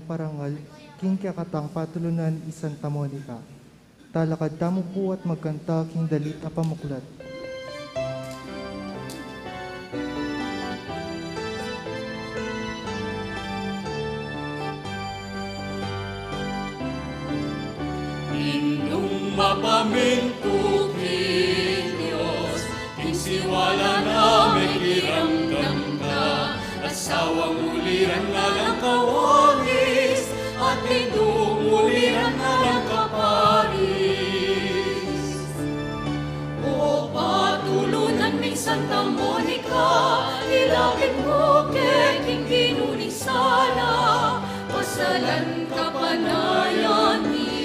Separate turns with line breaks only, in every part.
parangal, king kakatang patulunan Santa Monica. Talakad tamo po at magkanta king dalit a pamuklat.
Indong mapaminto king Diyos, king siwala na may kiramdam ka, asawang uliran na lang kawangis, at indong uliran na lang kaparis. O patulunan ming Santa Monica, ilapit mo kay king ginuning sala, pasalan kapanayan ni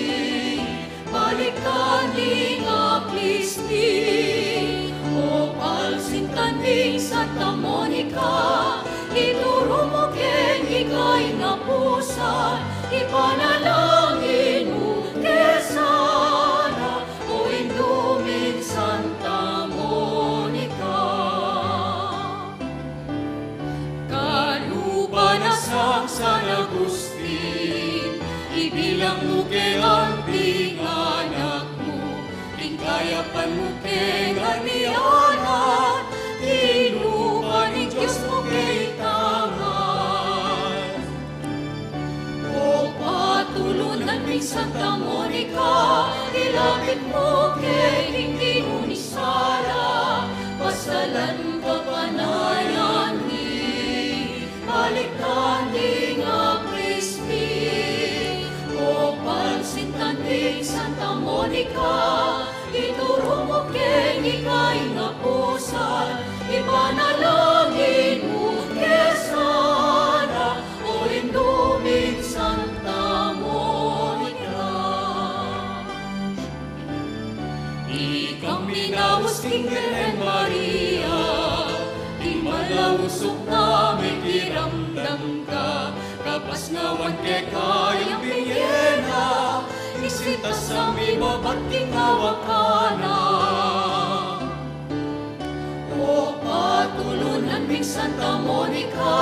balikan ni nga please me. O palsintan ni Santa Monica, ituro mo keng ikay nga pusa, ipanalangin mo kesana, o induming Santa Monica. Kalupa na sang San Agustin, ibilang mo kay ang anak mo, tingkayapan mo kay ganiana, tinupa ni Diyos mo kay tangan. O patulunan ni Santa Monica, ilapit mo kay hindi mo ni Sara, pasalan kapanayan ni balikan ni nga Crispy. O pansintan ni Santa Monica, ituro mo kay ikay nga pusa, ipanalangin mo kesana, o induming Santa Monica. Ikang minawos king Virgen Maria, di malawusok na may kiramdam ka, kapas ngawan kay kayang pinyena, isita sa mimo ba't tingawakana. O patulunan ming Santa Monica,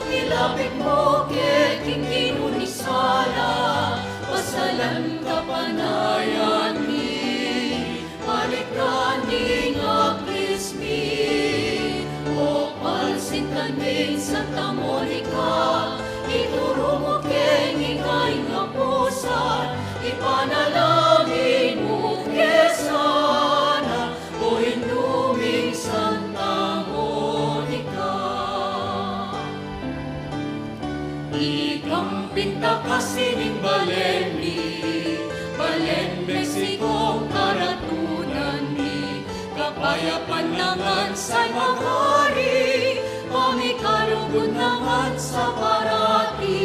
ilapit mo kay king ginuning sala, pasalan kapanayan ni balikan ni nga Crispy. O palsintan ming Santa Monica, ituro mo keng ikay nga pusa, ipanalangin mo kesana, o induming Santa Monica. Ikang pinta kasining Balenli, Balen, Mexico, karatunan ni kapayapan nangan sa magari, kami karugun nangan sa parati.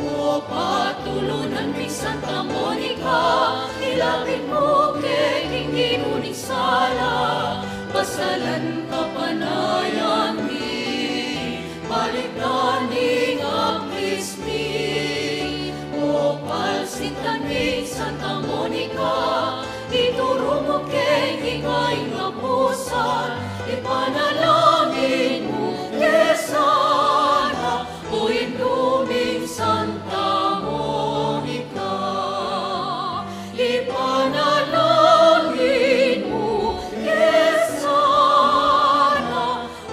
O patulunan ni Santa Monica, ilapit mo kay king ginuning sala, pasalan kapanayan ni balikan ni nga Crispy. O palsintan ni Santa Monica, ituro mo kay ikay nga pusa, ipanalangin mo kesana, o induming Santa Monica. Ipanalangin mo kesana,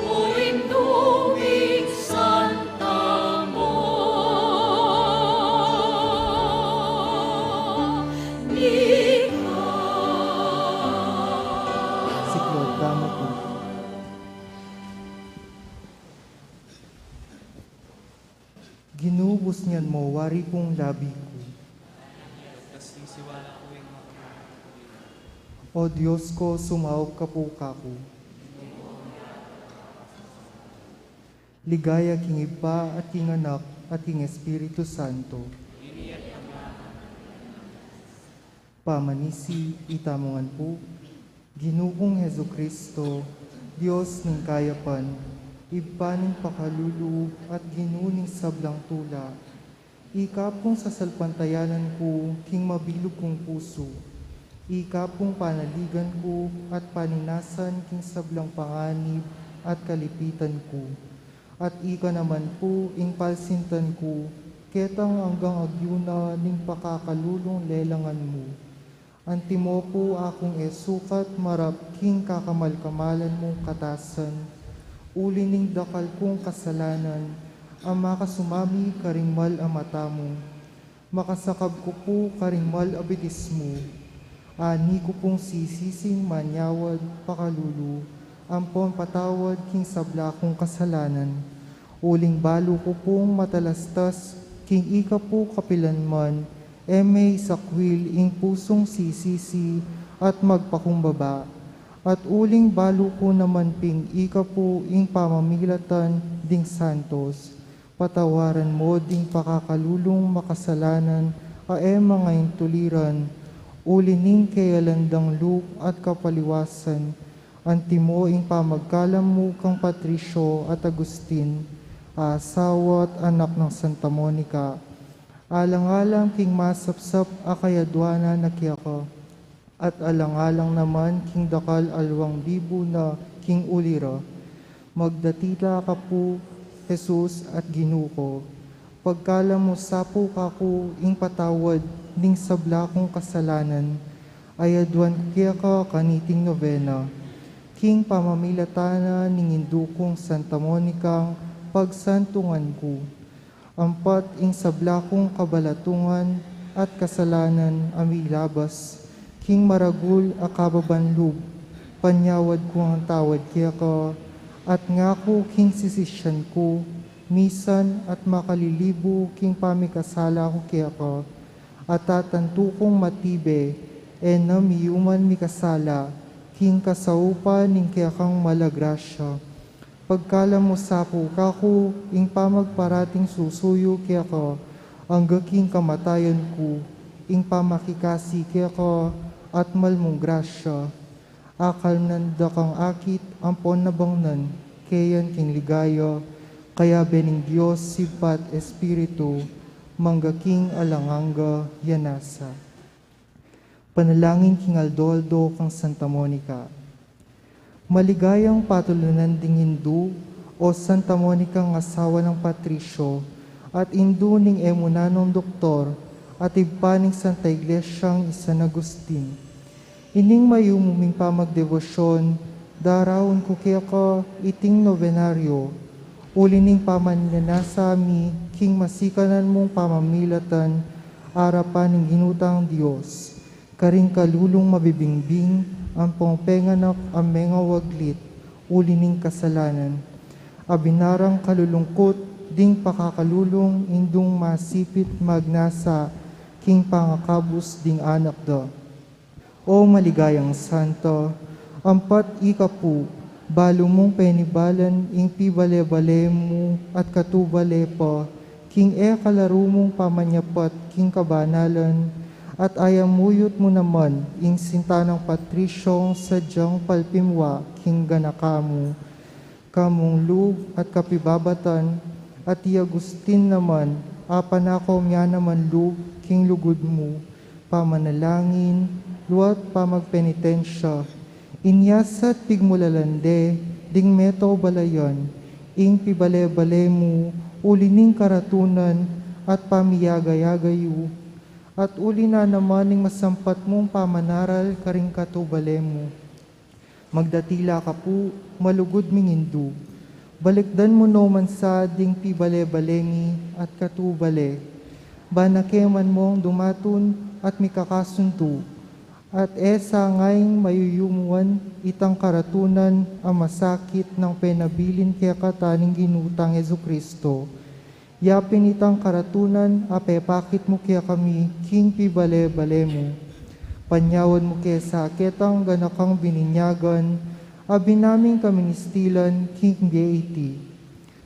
o induming Santa Monica.
Siklod tamo po. Ginubos niyan mo, wari kong labi ko. O Diyos ko, sumawag ka po kako. Ligaya king Iba at king Anak at king Espiritu Santo. Pamanisi, itamongan po, Ginoong Hesu Kristo, Diyos ng kayapan, ibaning pakalulu at ginuning sablang tula, ikapong sa salpantayanan ko, king mabilog kong puso, ikapong panaligan ko at paninasan king sablang panganib at kalipitan ko. At ika naman po, ing palsintan ko, ketang hanggang agyuna ning pakakalulong lelangan mo. Antimo po akong esukat marap king kakamal-kamalan mong katasan. Uli ning dakal kong kasalanan, ang makasumami karingmal ang mata mo. Makasakab ko po karingmal abitis mo. Ani ko pong sisising manyawad pakalulu, ampon patawad king sabla kong kasalanan. Uling balo ko pong matalastas, king ika po kapilanman, may sakwil ing pusong sisisi at magpakumbaba. At uling balo ko naman ping ika po ing pamamilatan ding santos. Patawaran mo ding pakakalulong makasalanan, mga intuliran. Ulining kayalandang luk at kapaliwasan. Antimo ing pamagkalam mo kang Patricio at Agustin, asawa at anak ng Santa Monica. Alang-alang king masapsap akayadwana na kiyaka. At alang-alang naman king dakal 2,000 na king ulira. Magdatila ka po, Jesus at Ginuko. Pagkala mo sapo kako ing patawad ning sabla kong kasalanan, ayadwan kaya ka kaniting novena. King pamamilatana ning indukong Santa Monica pagsantungan ko. Ampat ing sabla kong kabalatungan at kasalanan amilabas, king maragul akababanlub, panyawad ko ang tawad kaya ka, at ngako king sisisyan ko, misan at makalilibo king pamikasala ko kaya ka, at tatanto kong matibe, namiyuman mikasala, king kasaupa ning kaya kang malagrasya. Pagkala mo sapo kako, ing pamagparating susuyo kaya ka, ang gaking kamatayan ko, ing pamakikasi kaya ka, at malmong grasya. Akal nanda kang akit, ampon na bangnan, kayan king ligaya, kaya bening Diyos sipat Espiritu, manggaking alanganga yanasa. Panalangin king Aldoldo kang Santa Monica. Maligayang patulunan ding Hindu o Santa Monica ng asawa ng Patricio at Hindu ning emunanong doktor at ibpaning Santa Iglesyang San Agustin. Ining mayumuming pamagdebosyon, darawon ko kaya ka iting novenaryo, ulining pamanyanasa mi, king masikanan mong pamamilatan, arapan ng ginutang Diyos, karing kalulong mabibingbing, ang pongpenganak ang mga waglit, ulining kasalanan, abinarang kalulungkot, ding pakakalulong, indung masipit magnasa, king pangakabus ding anak da. O maligayang santo, ampat ika po, balo mong penibalan, ing pibale-bale mo at katubale pa, king kalaro mong pamanyapat, king kabanalan, at ayamuyot mo naman, ing sintanang Patrisyong sadyang palpimwa, king ganakamu, kamong lug at kapibabatan, at Agustin naman, apanakaw niya naman lug, king lugod mo, pamanalangin, luat pamagpenitensya, inyasat pigmulalande, ding meto balayan, ing pibale-bale mo, ulining karatunan, at pamiyagayagayu, at uli na naman ing masampat mong pamanaral karing katubale mo. Magdatila ka po, malugod ming Hindu, balikdan mo no man sa ding pibale-balemi at katubale, banakeman mong dumatun at mikakasunto, at esa ngayong mayuyumuan itang karatunan ang masakit ng penabilin kaya kataning ginutang Jesucristo. Yapin itang karatunan, apepakit mo kaya kami, king pibale-bale mo. Panyawad mo kaya sa ketang ganakang bininyagan, abinaming kaministilan, king deity.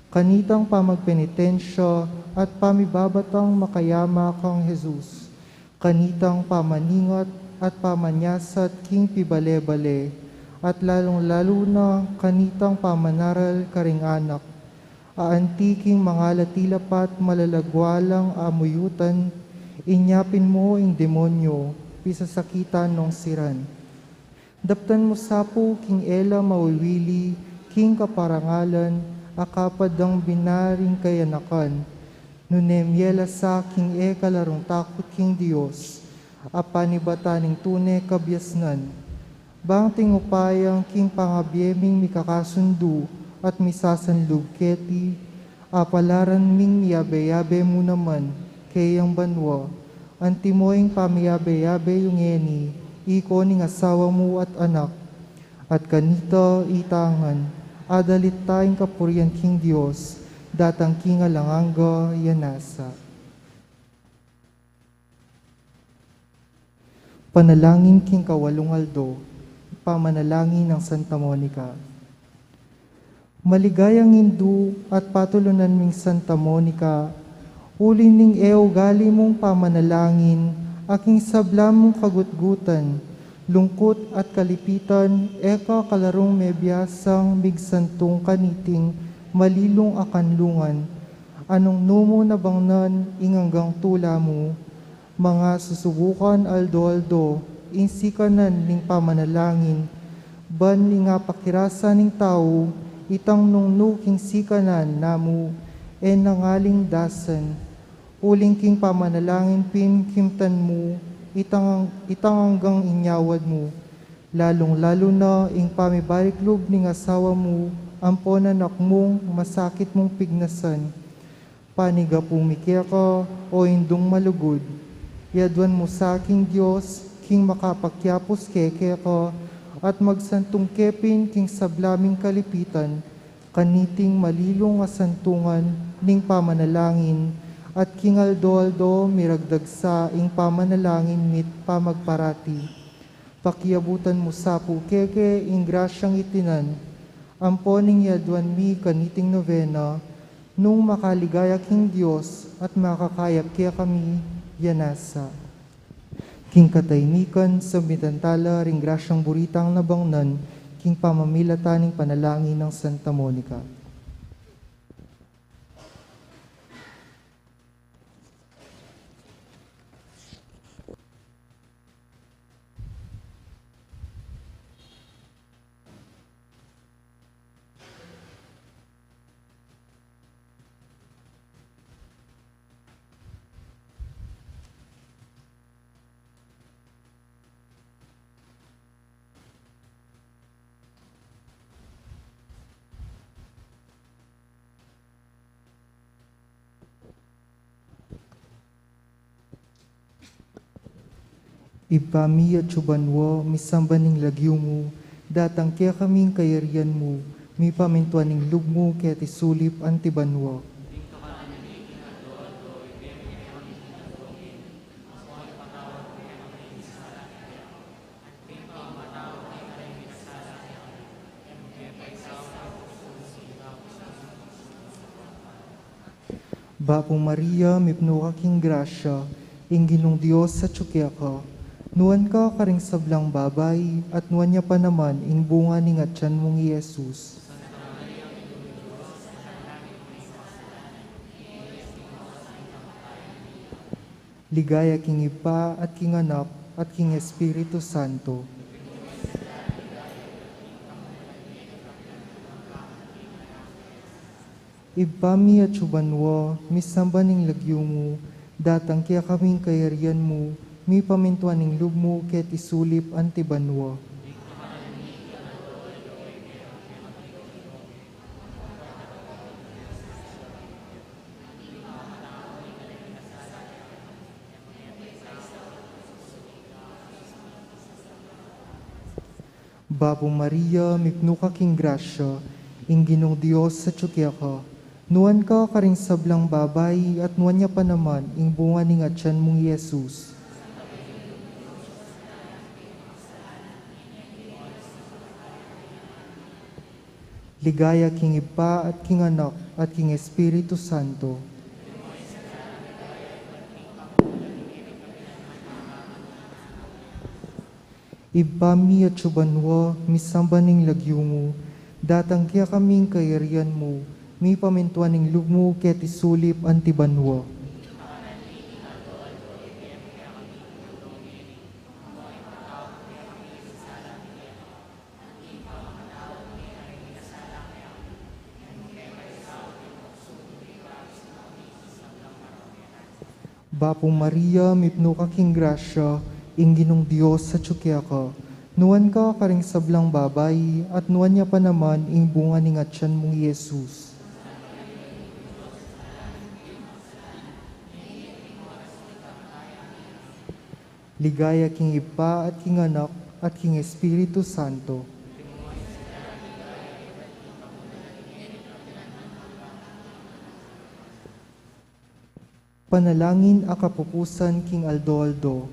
Kanitang pamagpenitensya at pamibabatang makayama kang Jesus. Kanitang pamaningat at pamanyasat king pibale-bale, at lalong-lalo na kanitang pamanaral karing anak. Aantiking mga latilapat malalagwalang amuyutan, inyapin mo ing demonyo, pisasakitan nung siran. Daptan mo sapo king ela mawiwili, king kaparangalan, akapad ang binaring kayanakan, nunem yela sa king kalarong takot king Dios, apanibataning tune kabyasnan, bang tingupayang king pangabyeming mikakasundu at misasanlug keti, apalaran ming miyabe-yabe mo naman, kayang banwa, antimoing pamiyabe-yabe yung eni, iko ning asawa mo at anak, at kanito itangan, adalit tayong kapurian king Dios, datang king alanganga yanasa. Panalangin king Kawalung Aldo, pamanalangin ng Santa Monica. Maligayang Hindu at patulunan ming Santa Monica, uli ning gali mong pamanalangin, aking sablam mong kagutgutan, lungkot at kalipitan, eka kalarong mebyasang migsantong kaniting, malilong akanlungan, anong numo na bangnan inganggang tula mo, mga susubukan aldo-aldo, insikanan ning pamanalangin, ban ni nga pakirasa ning tao, itang nung nuking sikanan namu, nangaling dasan, uling king pamanalangin kimtan mo, itang hanggang inyawad mo, lalong-lalo na ing pamibariklog ning asawa mo, amponan akmong masakit mong pignasan, paniga pumikya ka o indong malugod, yadwan mo sa aking Diyos, king makapakyapos keke ka, at magsantong kepin king sablaming kalipitan, kaniting malilong asantungan ning pamanalangin, at king aldo-aldo miragdag sa ing pamanalangin mit pamagparati. Pakiabutan mo sa keke ing grasyang itinan, amponing yadwan mi kaniting novena, nung makaligaya king Diyos at makakayap kaya kami yanasa. King kataymikan sa mitantala ring grasyang buritang nabangnan, king pamamilataning panalangin ng Santa Monica. Ipami at subanwo, misambaning lagyo mo, datang kaya kaming kayarian mo, mi pamintuaning lug mo kaya tisulip antibanwa. Bapong Maria, mipno kaking grasya, ingginong Diyos sa tsukya ka, nuan ka karing sablang babay, at nuan niya pa naman ing bunga ning atyan mong Yesus. Ligaya king Ipa at king Anak at king Espiritu Santo. Ibami at subanwa, misambaning lagyo mo, datang kaya kaming kayarian mo, mi pamintuaning lug mo ket isulip antibanwa. Bapong Maria, mipno ka king grasya, ingginong Diyos sa tsukya ka, nuan ka karing sablang babay, at nuan niya pa naman ing bunga ning atyan mong Yesus. Ligaya king Ipa at king Anak at king Espiritu Santo. Ibami at subanwa, misambaning lagyo mo, datang kaya kaming kayarian mo, mi pamintuaning lug mo ket isulip antibanwa. Bapong Maria, mipno ka king grasya, ingginong Diyos sa tsukya ka. Nuwan ka karing sablang babay, at nuwan niya pa naman ing bunga ni ngatyan mong Yesus. Ligaya king Ipa at king Anak at king Espiritu Santo. Panalangin a kapupusan king Aldo.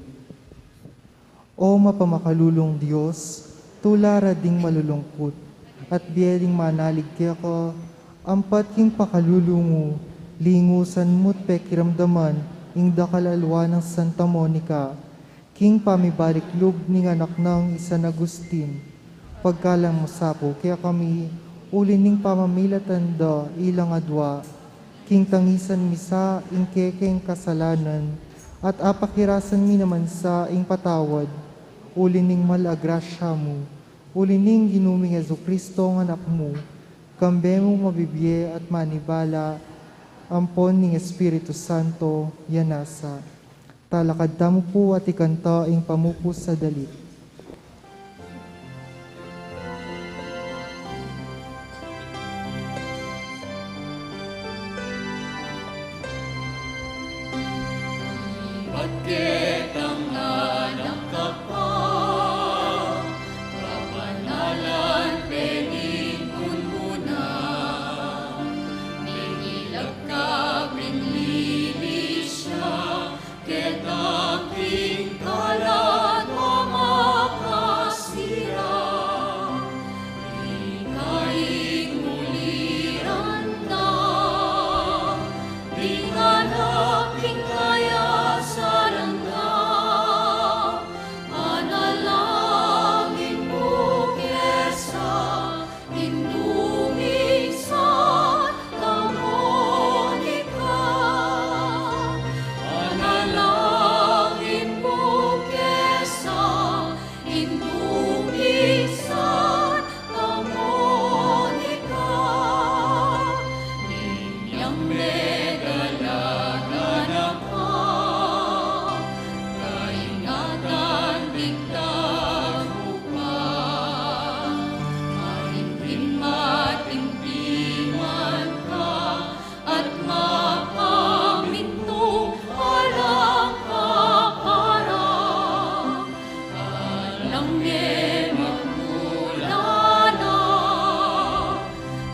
O mapamakalulong Diyos, tulara ding malulungkot, at biyering manalig kaya ka, ampat king pakalulungo, lingusan mo't pekiramdaman, ing dakalalwa ng Santa Monica, king pamibalik lub ning anak ng San Agustin, pagkalang mo sapo, kaya kami, ulining pamamilatan da ilang adwa, king tangisan misa, ing kekeng kasalanan, at apakirasan mi naman sa ing patawad, ulining malagrasya mo, ulining ginuming Jesucristo ng anak mo, kambe mo mabibye at manibala, ampon ning Espiritu Santo, yanasa. Talakad tamo po at ikanta ing pamupos sa dalit.
Bakit ang anak ka pa? Kapanalan peningun mo na. Nangilap ka pinlilisya, ketaking kalat o makasira. Ikaing muliran na, ringanap kaya sa langga. Manalangin mo kesa induming sa Monica. Manalangin mo kesa induming sa Monica. Ninyang medalagan ako, kaingatan bigtan upa. Mahimpin matimpiman ka, at mapaminto alang kapara. Alang niya magmula na,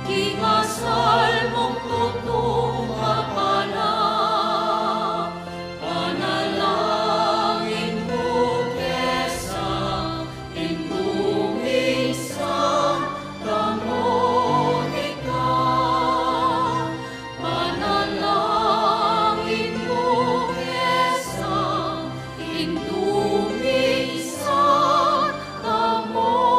kingasal mong tutong kapala. Panalangin mo kesa induming Santa Monica. Panalangin mo kesa induming Santa Monica.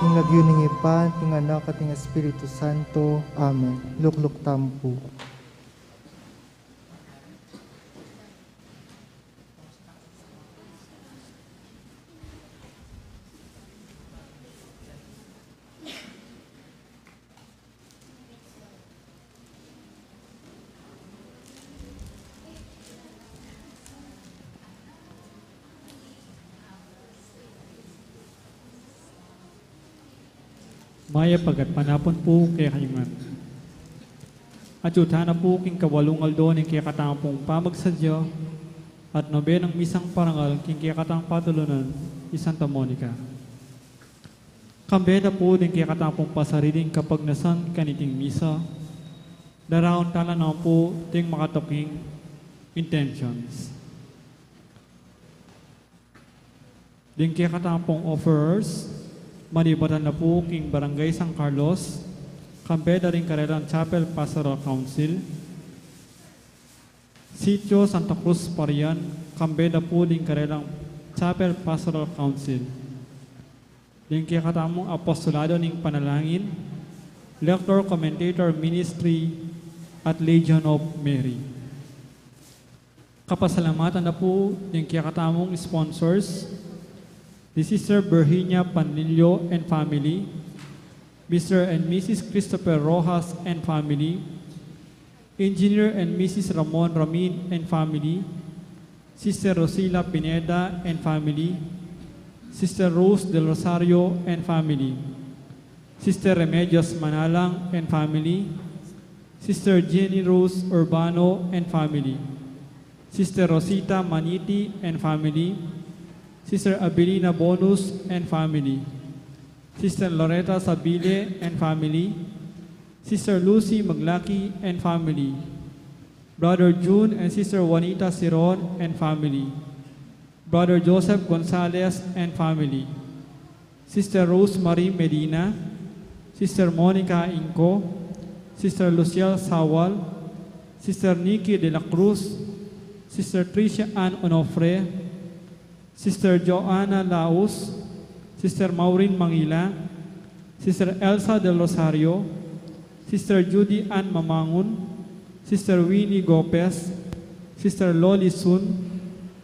King nagyuning Ipa, ting Anak at ting Espiritu Santo. Amen. Lukluk tampo.
Maya pagat panapon po kaya kayungan. At yutana po king kawalong aldo ning kaya katampong pamagsadya at nobenang misang parangal king kaya katang patulunan ni Santa Monica. Kambeda po ning kaya katampong pasariling kapag nasan kaniting misa, daraon tala na po ting makatoking intentions. Ding kaya katampong offerers, malibatan na po king Barangay San Carlos, kambeda rin Karelang Chapel Pastoral Council, Sitio Santa Cruz Parian, kambeda po din Karelang Chapel Pastoral Council. Din kaya katamong apostolado ning panalangin, Lector Commentator Ministry at Legion of Mary. Kapasalamatan na po din kaya katamong sponsors, the Sister Virginia Panilio and family, Mr. and Mrs. Christopher Rojas and family, Engineer and Mrs. Ramon Ramin and family, Sister Rosila Pineda and family, Sister Rose del Rosario and family, Sister Remedios Manalang and family, Sister Jenny Rose Urbano and family, Sister Rosita Maniti and family, Sister Abilina Bonus and family, Sister Loretta Sabile and family, Sister Lucy Maglaki and family, Brother June and Sister Juanita Siron and family, Brother Joseph Gonzalez and family, Sister Rosemary Medina, Sister Monica Inco, Sister Luciel Sawal, Sister Nikki de la Cruz, Sister Tricia Ann Onofre, Sister Joanna Laus, Sister Maureen Mangila, Sister Elsa del Rosario, Sister Judy Ann Mamangun, Sister Winnie Gopez, Sister Loli Sun,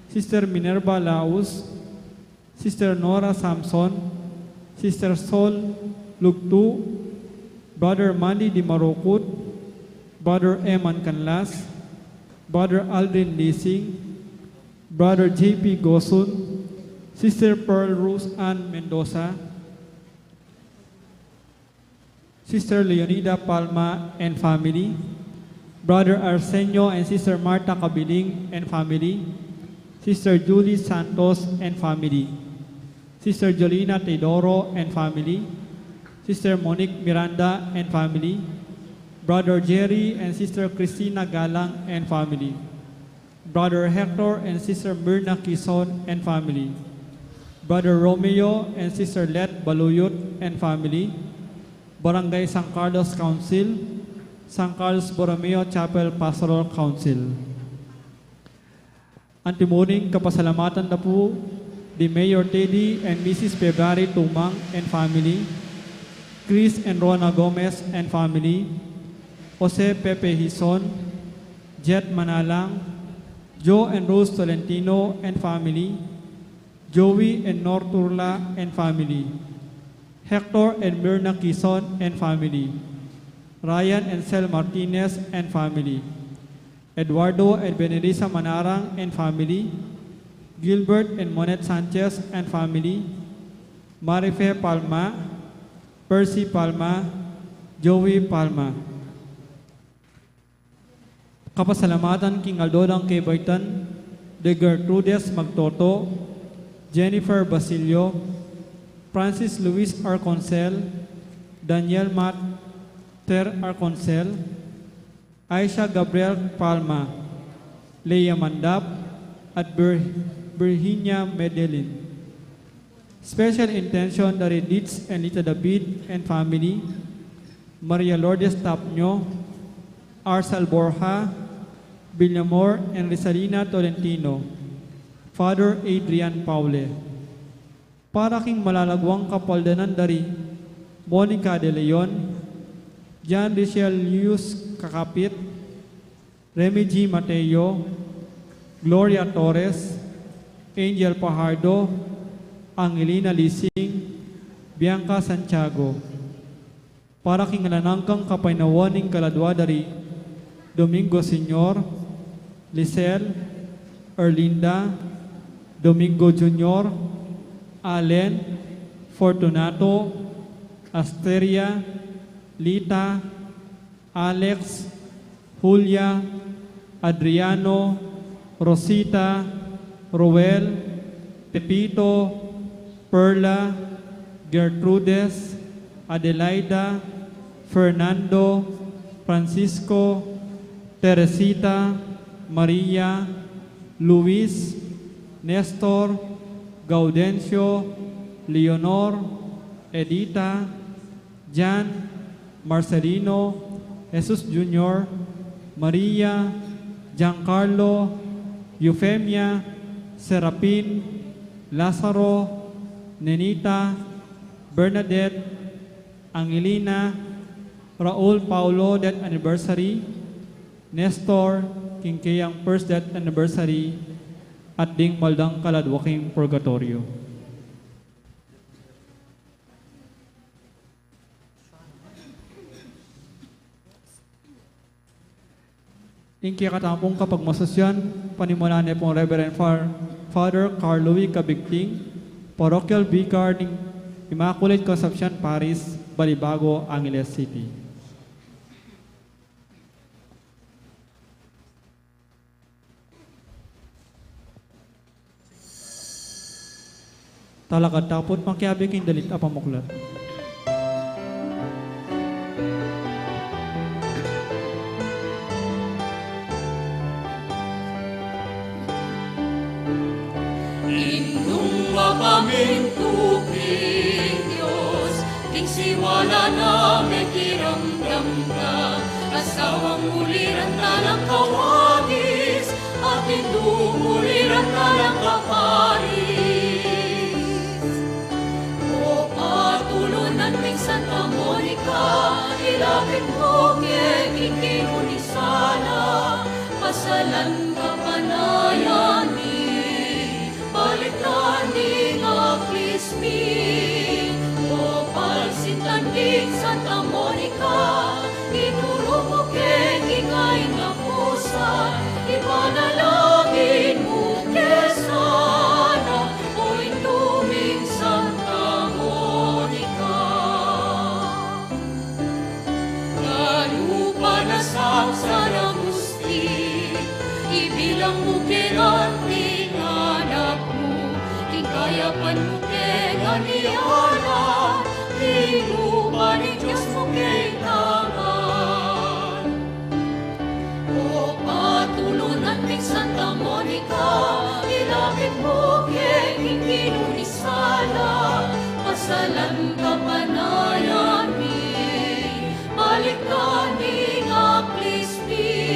Sister Minerva Laus, Sister Nora Samson, Sister Sol Lugtu, Brother Mandy Di Marukut, Brother Eman Canlas, Brother Aldrin Lising, Brother J.P. Gosun, Sister Pearl Rose Ann Mendoza, Sister Leonida Palma and family, Brother Arsenio and Sister Marta Kabiling and family, Sister Julie Santos and family, Sister Jolina Teodoro and family, Sister Monique Miranda and family, Brother Jerry and Sister Christina Galang and family, Brother Hector and Sister Myrna Quezon and family, Brother Romeo and Sister Let Baluyot and family, Barangay San Carlos Council, San Carlos Borromeo Chapel Pastoral Council. Antimuning kapasalamatan na po di Mayor Teddy and Mrs. February Tumang and family, Chris and Rona Gomez and family, Jose Pepe Hison, Jet Manalang, Joe and Rose Tolentino and family, Joey and Norturla and family, Hector and Myrna Quezon and family, Ryan and Sel Martinez and family, Eduardo and Benedisa Manarang and family, Gilbert and Monet Sanchez and family, Marife Palma, Percy Palma, Joey Palma. Kapasalamatan King Aldodang Kebaitan, De Gertrudes Magtoto, Jennifer Basilio, Francis Luis Arconcel, Daniel Matt Ter Arconcel, Aisha Gabriel Palma, Leia Mandap, at Virginia Medellin. Special intention dari Ditz and Lita David and family, Maria Lourdes Tapño, Arsal Borja, Villamor and Rizalina Tolentino, Father Adrian Paule. Para king malalagwang kapaldanan dari Monica de Leon, John Richelius Kakapit, Remy G. Mateo, Gloria Torres, Angel Pajardo, Angelina Lising, Bianca Santiago. Para king nanangkang kapainawaning kaladwa dari Domingo Senior, Lisel, Erlinda, Domingo Junior, Allen, Fortunato, Asteria, Lita, Alex, Julia, Adriano, Rosita, Roel, Pepito, Perla, Gertrudes, Adelaida, Fernando, Francisco, Teresita, Maria, Luis, Nestor, Gaudencio, Leonor, Edita, Jan, Marcelino, Jesus Jr., Maria, Giancarlo, Eufemia, Serapin, Lazaro, Nenita, Bernadette, Angelina, Raul Paulo death anniversary, Nestor, King Kayang first death anniversary, at Ding Maldang Kaladwaking Purgatorio. Inki katampong kapag masosyan, panimulan niya pong Reverend Father Carl Louis Cabigting, Parochial Vicar ng Immaculate Conception Parish, Balibago, Angeles City. Talakad tapot makiabi king dalit apamuklat.
Indung mapamintuping Diyos, tingsiwala na may kiramdam ka, asawang uliran na lang kawagis, at indung uliran na lang kaparis. O patulunan ng Santa Monica, ilapit mo kay ikinunisala, pasalan ka panayan balikan ni Aklismi, o palsitan din Santa Monica, ituro mo kay ikay nga pusa, ipanalangin mo kesana, o intuming Santa Monica. Kalupa na samsara musti, ibilang mo kinanting anak mo, ikayapan mo kay ganiyana, inupa ni Diyos mo kay tangan. O patulunan ng Santa Monica, ilapit mo kay ikinunisala, pasalan ka panayan balik ka ni Aklismi,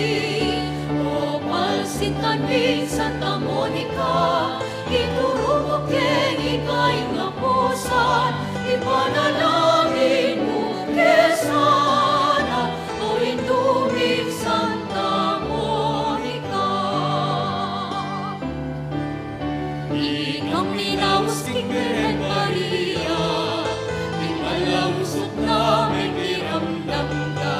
o palsitan ni Santa Monica, ituro mo kay ikay nga pusan, ipanalangin mo kesana, o induming Santa Monica. Ikang minawastig Beren Maria, di malawusok na may kiramdam ka,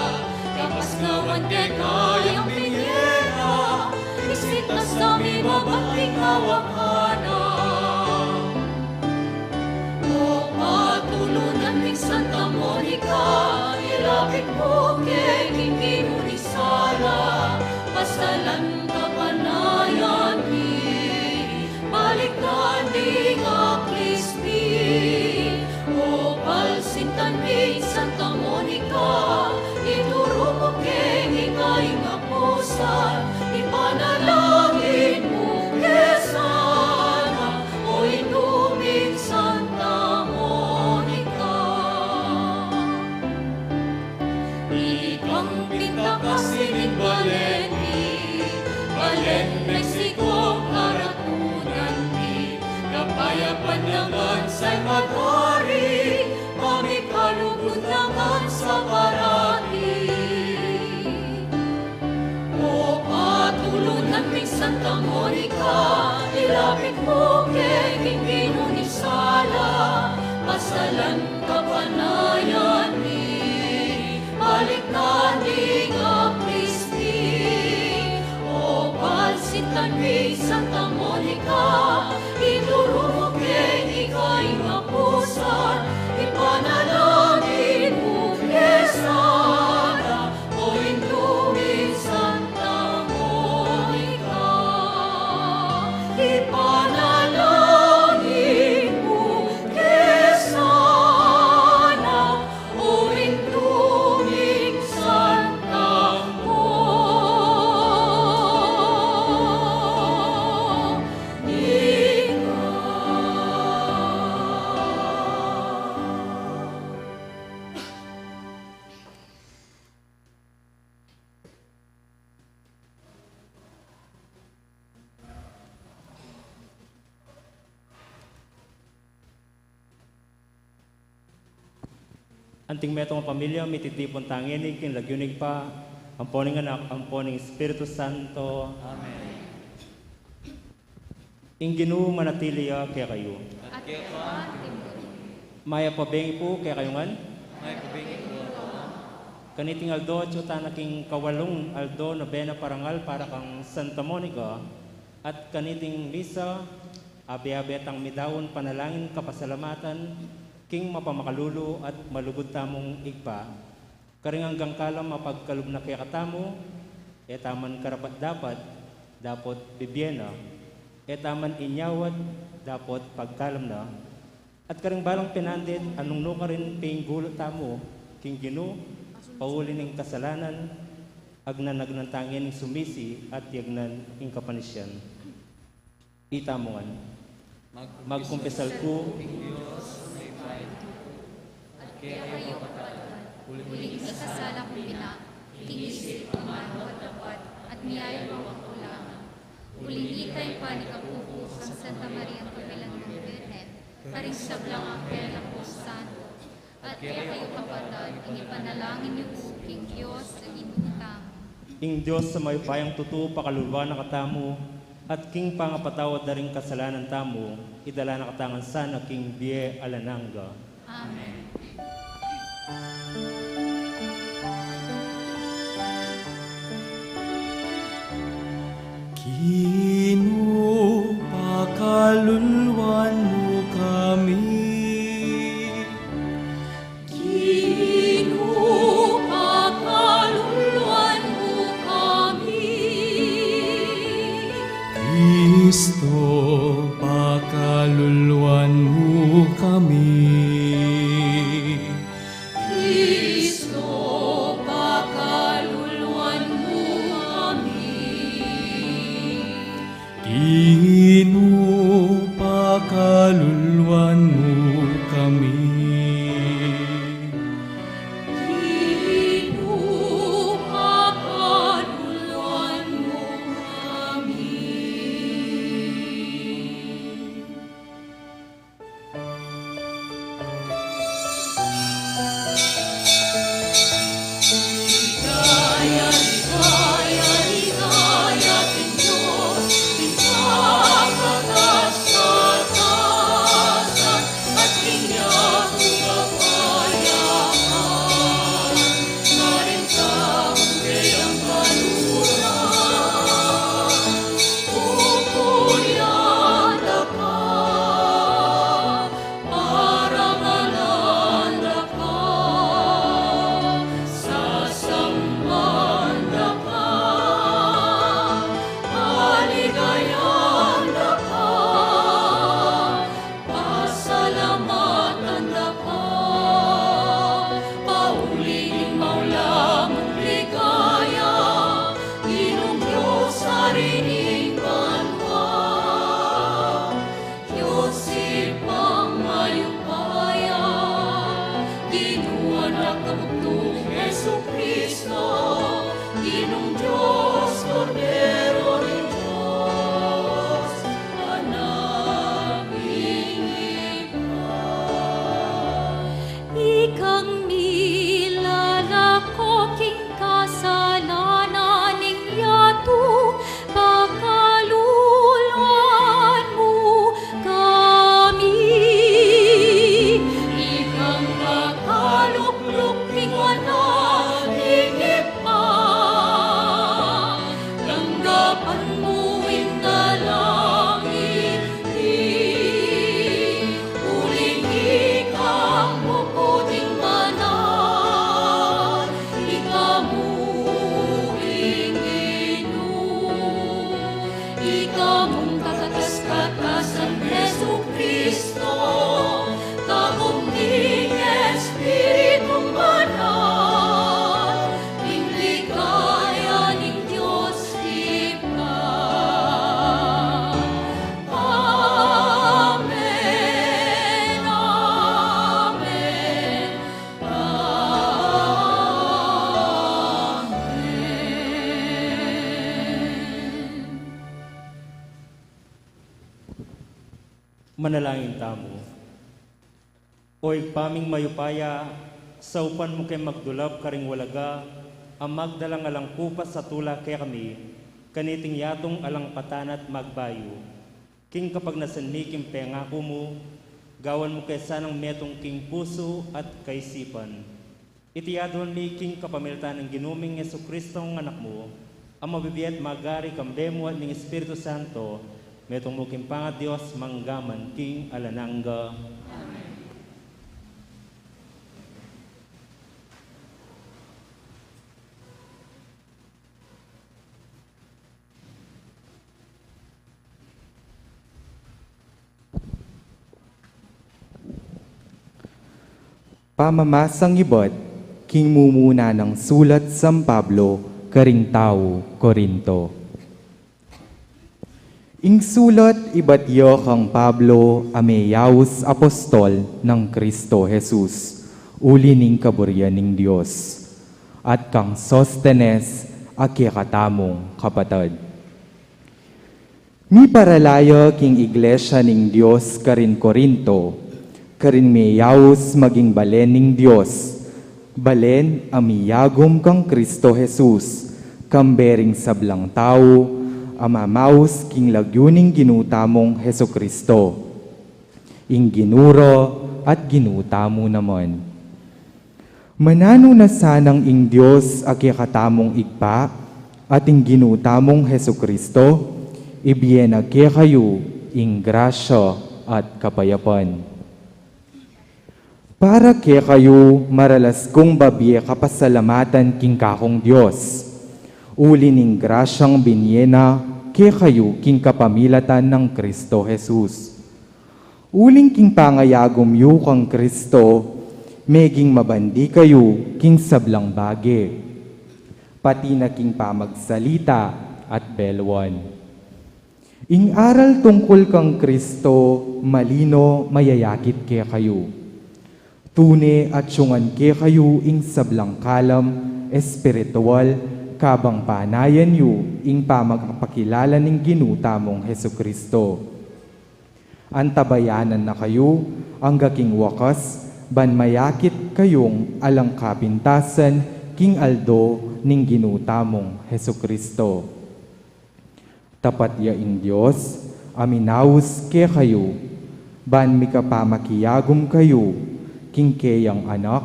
kapas ngawan kay kayang bingera, isitas kami mabating awakana. O patulunan ng Santa Monica, ilapit mo kay ikinunisala, pasalan ka panayan balikan ni Aklismi, o palsitan ni Santa Monica, ituro mo kay ikay nga pusan, ipanalangin mo kesana, o inuming Santa Monica. Ikang pintakasining Baleni, Balen, Mexico, Karakunan ni, kapayapan naman sa'y maghari, kami kalugod naman sa parati. O patulunan ng Santa Monica, ilapit mo kay ikinunisala, pasalan ka panayan balik ka ni Aklismi, o palsitan ni Santa Monica, ituro mo kay ikay nga pusan, ipanalangin mo kesana, o induming Santa Monica. Ipanalangin mo kesana, o induming Santa
Anting metong pamilya, mititipon tanginig, king lagyunig pa, ang poning anak, ang poning Espiritu Santo. Amen. Inginu manatili kaya kayo.
At kayo
Maya pabengi po kaya kayo ngan.
May kubingin po.
Kaniting aldo at tanaking kawalong aldo na bena parangal para kang Santa Monica at kaniting misa abi-abi ang midawon panalangin kapasalamatan king mapamakalulu at malugod tamong igpa karing hanggang kalam mapagkalub na kaya katamo etaman karapat dapat bibyena etaman inyawad dapat pagkalam na at karing balang pinandit anong no ka rin pinggulot tamo king gino pauli ng kasalanan, agnan nagnantangin ng sumisi at yagnan ng kapanisyan. Itamongan, magkumpisal ko,
at kaya kayo uling ikasala kong bina, tigisip ang dapat at niyaya mo ang kulangan. Uling itay panikapupo ang Santa Maria Pagbilan ng Birhen, karing sablang ang kaya ng Santo. At kaya kayo kapatid, inipanalangin niyo po king Diyos sa inutang.
ing Diyos sa may payang tutu pakalulwa na katamo, at king pangapatawad na rin kasalanan tamo, idala na katangan sana king Bie Alananga.
Amen.
Pakaluluan mo kami.
Pakaluluan mo kami.
Kristo, pakaluluan mo kami.
Kristo, pakaluluan mo kami.
Pakaluluan mo kami.
Pakaluluan mo kami. Ligaya, ligaya, ligaya, King Diyos, pinagkakataas-taasan, at inyong kapayapaan, narintang kayang kaluran, pupuyada ka, parangalanda ka, sasambanda ka, maligayanda ka, pasalamatan ka, pauling maulang ligaya, Ginong Diyos harining banwa, Diyos ipang mayupaya, Ginuan na kabugtong Yesu Kristo, Ginong Diyos, Kordero ni Diyos, anak iba. Ikang nilalako king kasalanan ning yato, pakaluluan mo kami. Ikang nakalukluk king wala higit pa, tanggapan mo indalangin uling ikang puputing banal, ikamuing ikamong kakatas-katasan Yesu Kristo, kaguming Espiritong Banal, ing ligaya ning Diyos Ipna. Amen, amen, amen.
Manalangin tamo. Oy paming mayupaya, sa upan mo kay magdulab karing walaga, ang magdalang alang kupas sa tula kaya kami, kaniting yatong alang patanat magbayo. King kapag nasanmikim pengako mo, gawan mo kay sanang metong king puso at kaisipan. Itiyadon ni King kapamiltan ng ginuming Yesu Kristong anak mo, ang mabibiyat magari kambemo at ng Espiritu Santo, metong muking pangat Diyos manggaman King alanangga.
Pamamasang ibot, king mumuna ng sulat San Pablo, karing tao, Korinto. Ing sulat ibat yo kang Pablo, ameyaus apostol ng Kristo Jesus, uli ning kaburyan ning Dios, at kang Sostenes, akikatamong kapatid. Mi paralayo king iglesia ning Dios karin Korinto, karin meyaus maging balen ning Dios, balen amiyagom kang Kristo Jesus, kambering sablang tao, amamaus king lagyuning ginutamong Heso Kristo. Ing ginuro at ginutamo naman. Manano na sanang ing Dios akikatamong igpa at ing ginutamong Heso Kristo, ibiyen kayo ing grasya at kapayapan. Para kayo maralas kong babiye kapasalamatan king kakong Diyos. Uli ning grasyang binyena kayo king kapamilatan ng Kristo Jesus. Uling king pangayagom yu kang Kristo, meging mabandi kayo king sablang bage. Pati na king pamagsalita at belwan. Ing aral tungkol kang Kristo, malino mayayakit kayo. Tune at syungan kayo ing sablang kalam, espiritual, kabang panayan yu ing pamagpakilala ning ginutamong Heso Kristo. Antabayanan na kayo, ang gaking wakas, ban mayakit kayong alang kapintasan king aldo ning ginutamong Heso Kristo. Tapat ya ing Diyos, aminaus kayo, ban mikapamakiyagom kayo, king kayang anak,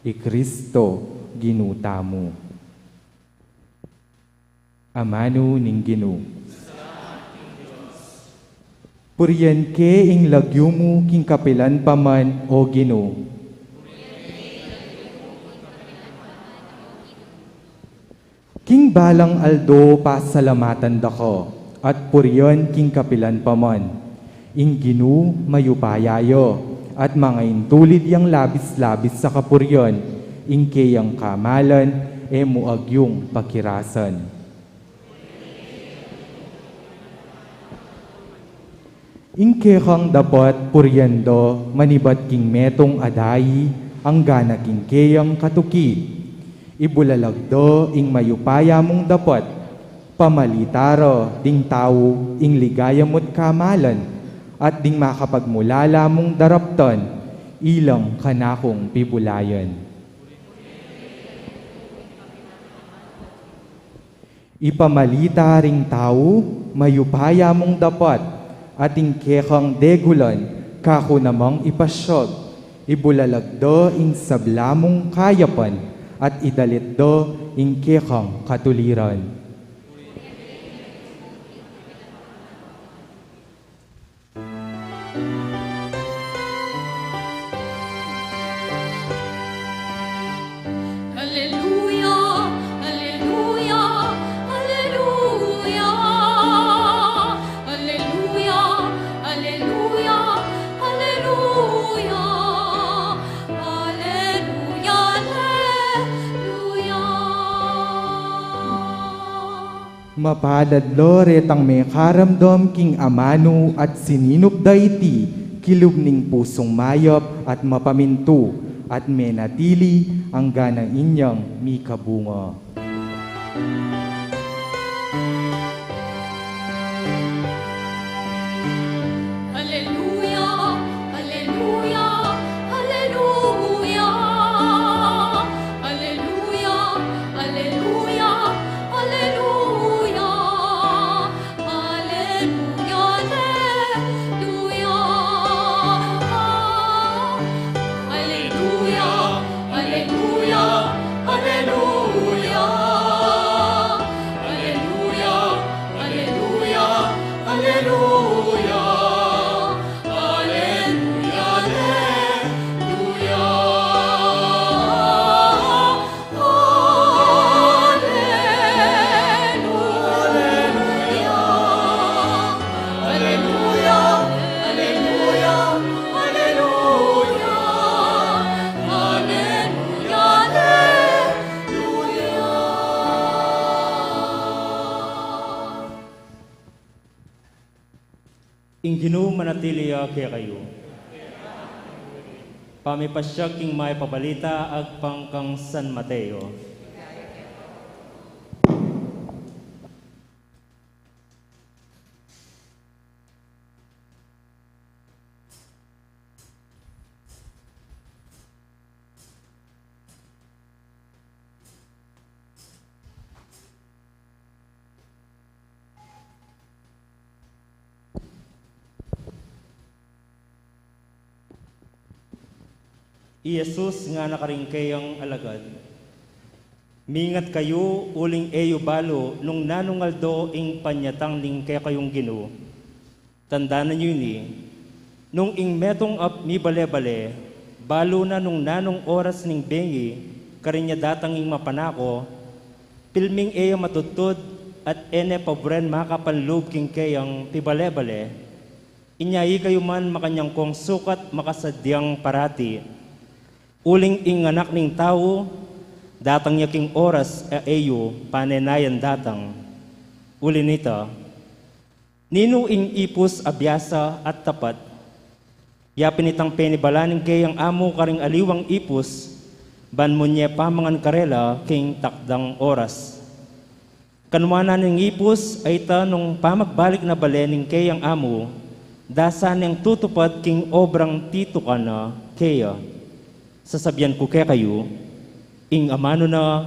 Kristo ginutamo. Amano ning Ginu. Puriyan ke ing lagyumo king kapilan paman o Ginu. King balang aldo pasalamatan dako at puriyan king kapilan paman. Ing Ginu mayupayayo. At mga intulid yang labis-labis sa kapuryon, ingke yang kamalan, muagyong pakirasan. Ingke kang dapat puryando, manibat king metong adayi, ang gana king keyang katuki. Ibulalagdo, ing mayupaya mong dapat, pamalitaro, ding tao, ing ligayamot kamalan, at ding makapagmulala mong daraptan, ilang kanakong pibulayan. Ipamalita ring tao, mayupaya mong dapat, ating kekang degulan, kako namang ipasyog, ibulalagdo ing sablamong kayapan, at idalitdo ing kekang katuliran. Mapalad loret ang may karamdom king amano at sininop dayti, kilubning pusong mayop at mapaminto, at menatili ang ganang inyang mikabunga.
Alleluia,
Inginu manatiliya kaya kayo. Pamipasya king may pabalita agpang kang San Mateo. Jesus nga nakaringkayang alagad. Mingat kayo uling eyo balo nung nanungaldo ing panyatang ling kaya kayong Ginoo. Tandaan niyo ni, nung ing metong up mi bale-bale, balo na nung nanong oras ning bengi, karinya datang ing mapanako, pilming eyo matutod at ene pabren makapanloob king kayang pibale-bale, inyayi kayo man makanyang kong sukat makasadyang parati, uling ing anak ning tao, datang yaking oras eyo panenayan datang. Uli nito, nino ing ipus abyasa at tapat, yapin itang penibalaning kayang amo karing aliwang ipus, ban mo niya pamangan karela king takdang oras. Kanwanan ng ipus ay tanong pamagbalik na balening kayang amo, dasan yang tutupad king obrang tito ka na kaya. Sasabyan ko kaya kayo, ing amano na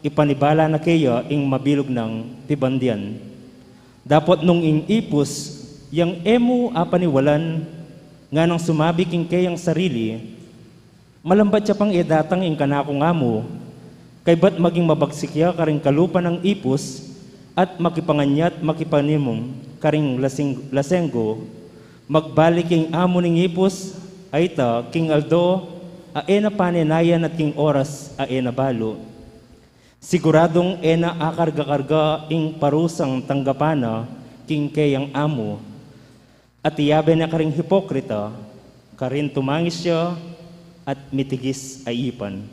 ipanibala na kaya ing mabilog ng tibandian. Dapat nung ing ipus, yang emo apaniwalan, nga nang sumabi king kayang sarili, malambat siya pang edatang ing kanakong amo, kay ba't maging mabagsikya karing kalupa ng ipus, at makipanganyat makipanimong karing lasenggo, magbalik king amo ning ipus, ay ta king Aldo, aena panenayan at king oras aena balo. Siguradong ena akarga-karga ing parusang tanggapana king kayang amo. At iyabe na karing hipokrita, karin tumangis siya at mitigis ay ipan.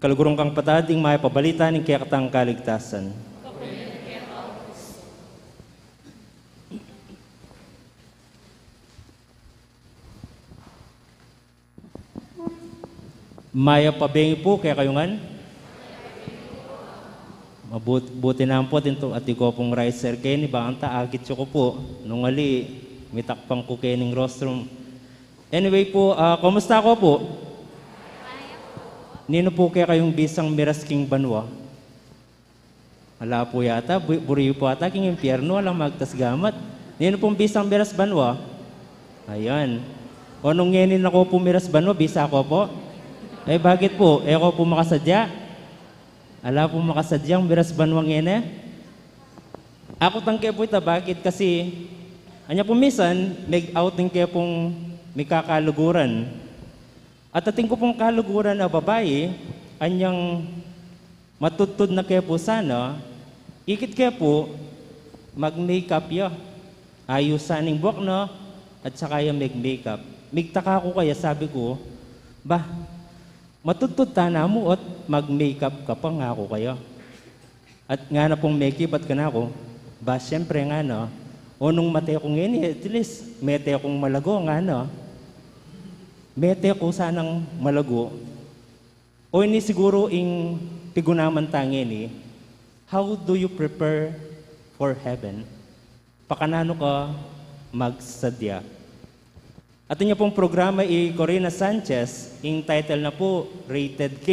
Kalugurong kang patading may pabalita ng kaya katang kaligtasan. Maya pabengi po kaya kayungan. Mabuti na po tinto at iko pong riser kayo ni ba ang taagit ko po nung ali mitakpang ko kayo ng rostrum. Anyway po, kumusta ko po? Nino po kaya kayong bisang miras king banwa? Wala po yata, buriyo po ata king impyerno, alang magtasgamat. Nino pong bisang miras banwa? Ayan. O nung ngenin ako po miras banwa, bisa ko po? Eh bakit po? Eh ako po makasadya? Ala po makasadyang miras banwang ene? Ako tangke po ita, bakit? Kasi anya po misan, outing kaya pong may kakaluguran. At ating ko pong kaluguran na babae, anyang matutod na kaya po sana, ikit kaya po, mag-makeup ya. Ayusaning buwak na, at saka yung mag-makeup. Migtaka ko kaya, sabi ko, bah, matutod na mo at mag-makeup ka pa nga ako kayo. At nga na pong makeup at ka na ako, ba, syempre nga na, o nung mate akong ngayon, at least, mete akong malago nga na, mete ako sanang malago, o ini siguro ing pigunaman tangin eh, how do you prepare for heaven? Pakanano ka magsadya? At inyo pong programa Corina Sanchez, yung title na po, Rated K.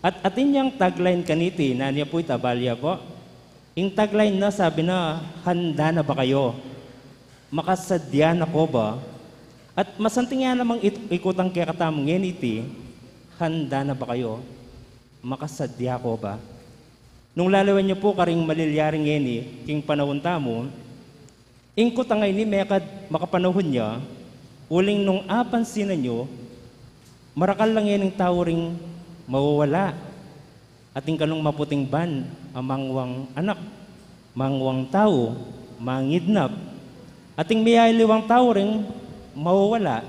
At atin niyang tagline kaniti, na niya po itabalya po. Yung tagline na sabi na, handa na ba kayo? Makasadya na ko ba? At masanting nga namang ikutang kaya katamong ngeniti, handa na ba kayo? Makasadya ko ba? Nung lalawan niyo po karing malilyaring ngeni, king panahon tamo, ingkutang ngay ni mekad makapanahon niya, uling nung apansinan nyo, marakal lang yan ng tao ring mawawala. Ating kanong maputing ban, amangwang anak, mangwang tao, mangidnap. Ating mayayliwang tao ring mawawala.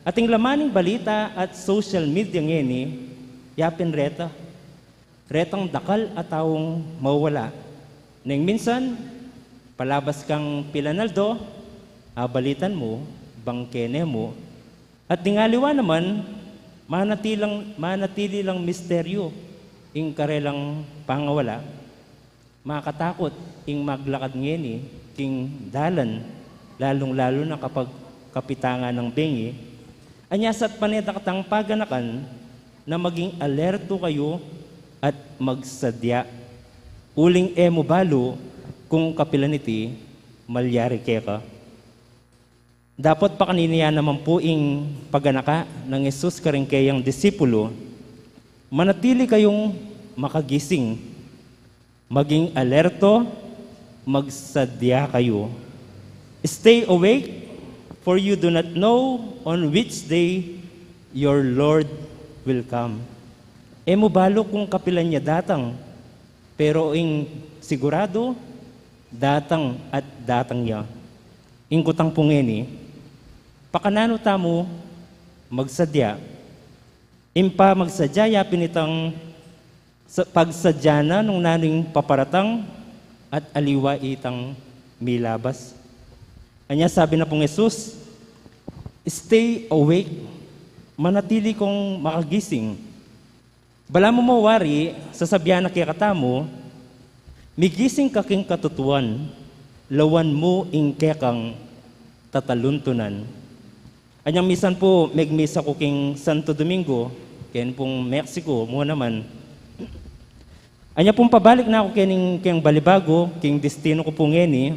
Ating lamaning balita at social media ngeni, yapin reta. Retang dakal at taong mawawala. Nang minsan, Palabas kang pilanaldo, abalitan mo, bangkene mo, at dingaliwa naman, manatili lang misteryo, ing karelang pangawala, makatakot, ing maglakad ngeni, king dalan, lalong-lalo na kapag kapitangan ng bengi, anyas at panetakatang paganakan na maging alerto kayo at magsadya. Uling emo balo kung kapilaniti malyari keka. Dapat pa kaniniya naman po ing paganaka ng Jesus karingkayang disipulo, manatili kayong makagising, maging alerto, magsadya kayo. Stay awake, for you do not know on which day your Lord will come. Emo balo kung kapilan niya datang, pero ing sigurado, datang at datang niya. Ingkutang pungeni, pakanano tamo magsadya. Impa magsadya, yapin itang pagsadya na nung naning paparatang at aliwa itang milabas. Anya sabi na pong Jesus, stay awake, manatili kong makagising. Bala mo mawari, sasabihan na kaya katamo, migising kaking katutuan, lawan mo ing kekang tataluntunan. Anyang misan po, megmisa ko king Santo Domingo, ken pong Mexico, mo naman. Anya pong pabalik na ako king Balibago, king destino ko po ngeni,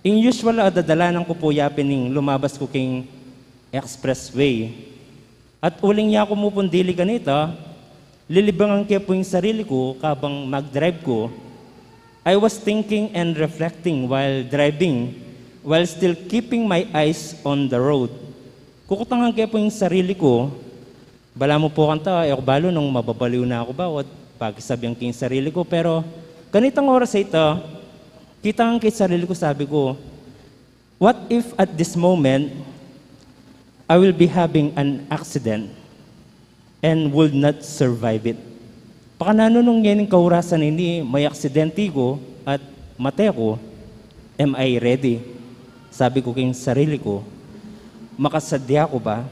ing usual adadalanan ko po yapin ning lumabas ko king expressway. At uling niya ako mo pong dili ganita, lilibangan kaya po yung sarili ko kabang mag-drive ko. I was thinking and reflecting while driving, while still keeping my eyes on the road. Kukutangan kaya po yung sarili ko, bala mo po kanta, ako balo nung mababaliw na ako bawat pagsabihan ko yung sarili ko. Pero ganitang oras ito, kitang kay sarili ko, sabi ko, what if at this moment, I will be having an accident and will not survive it? Pakanano nung yan yung kaurasan hindi, may aksidente ko at mate ko, am I ready? Sabi ko kay sarili ko, makasadya ko ba?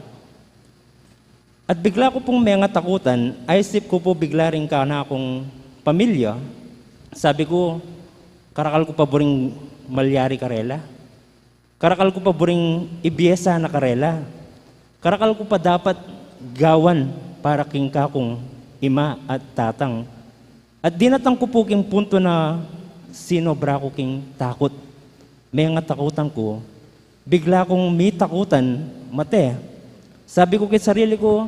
At bigla ko pong may takutan, isip ko po bigla rin ka na akong pamilya. Sabi ko, karakal ko pa buring malyari karela. Karakal ko pa buring ibiyesa na karela. Karakal ko pa dapat gawan para king kakong ima at tatang. At dinatang ko po king punto na sinobra ko king takot. May takutan ko, bigla kong may takutan, mate. Sabi ko kay sarili ko,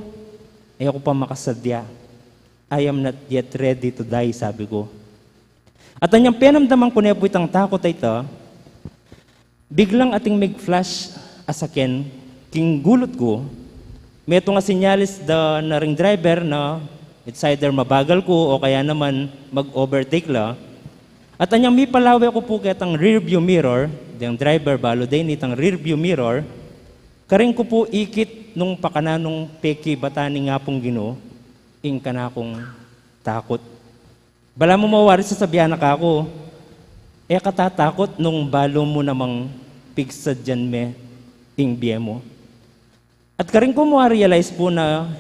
ayoko pa makasadya. I am not yet ready to die, sabi ko. At anyang pinamdaman ko na po itang takot ay ito, biglang ating mag-flash asaken, king gulot ko, may ito nga sinyalis na ring driver na it's either mabagal ko o kaya naman mag-overtake la. At anyang may palawi ako po kitang rear view mirror, yung driver balo din itang rear view mirror, karing ko po ikit nung pakananong peki batani nga pong Ginoo, ing kanakong takot. Bala mo mawari sa sabihan na kako, katatakot nung balo mo namang pigsad dyan me, ing biye mo. At karing ko mo realize po na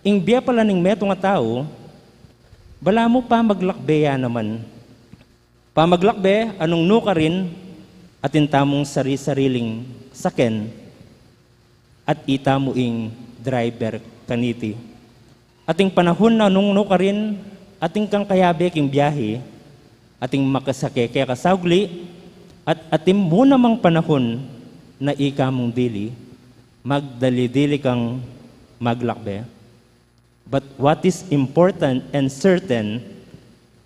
ing biya pala ning meto nga tao, bala mo pa maglakbeya naman. Pamaglakbe, anong nuka rin, at intamong sari-sariling saken, at itamo ing driver kaniti. Ating panahon na nung nuka rin, ating kang kayabe king biyahe, ating makasake kaya kasagli, at atim mo namang panahon na ikamong dili, magdali-dili kang maglakbe. But what is important and certain,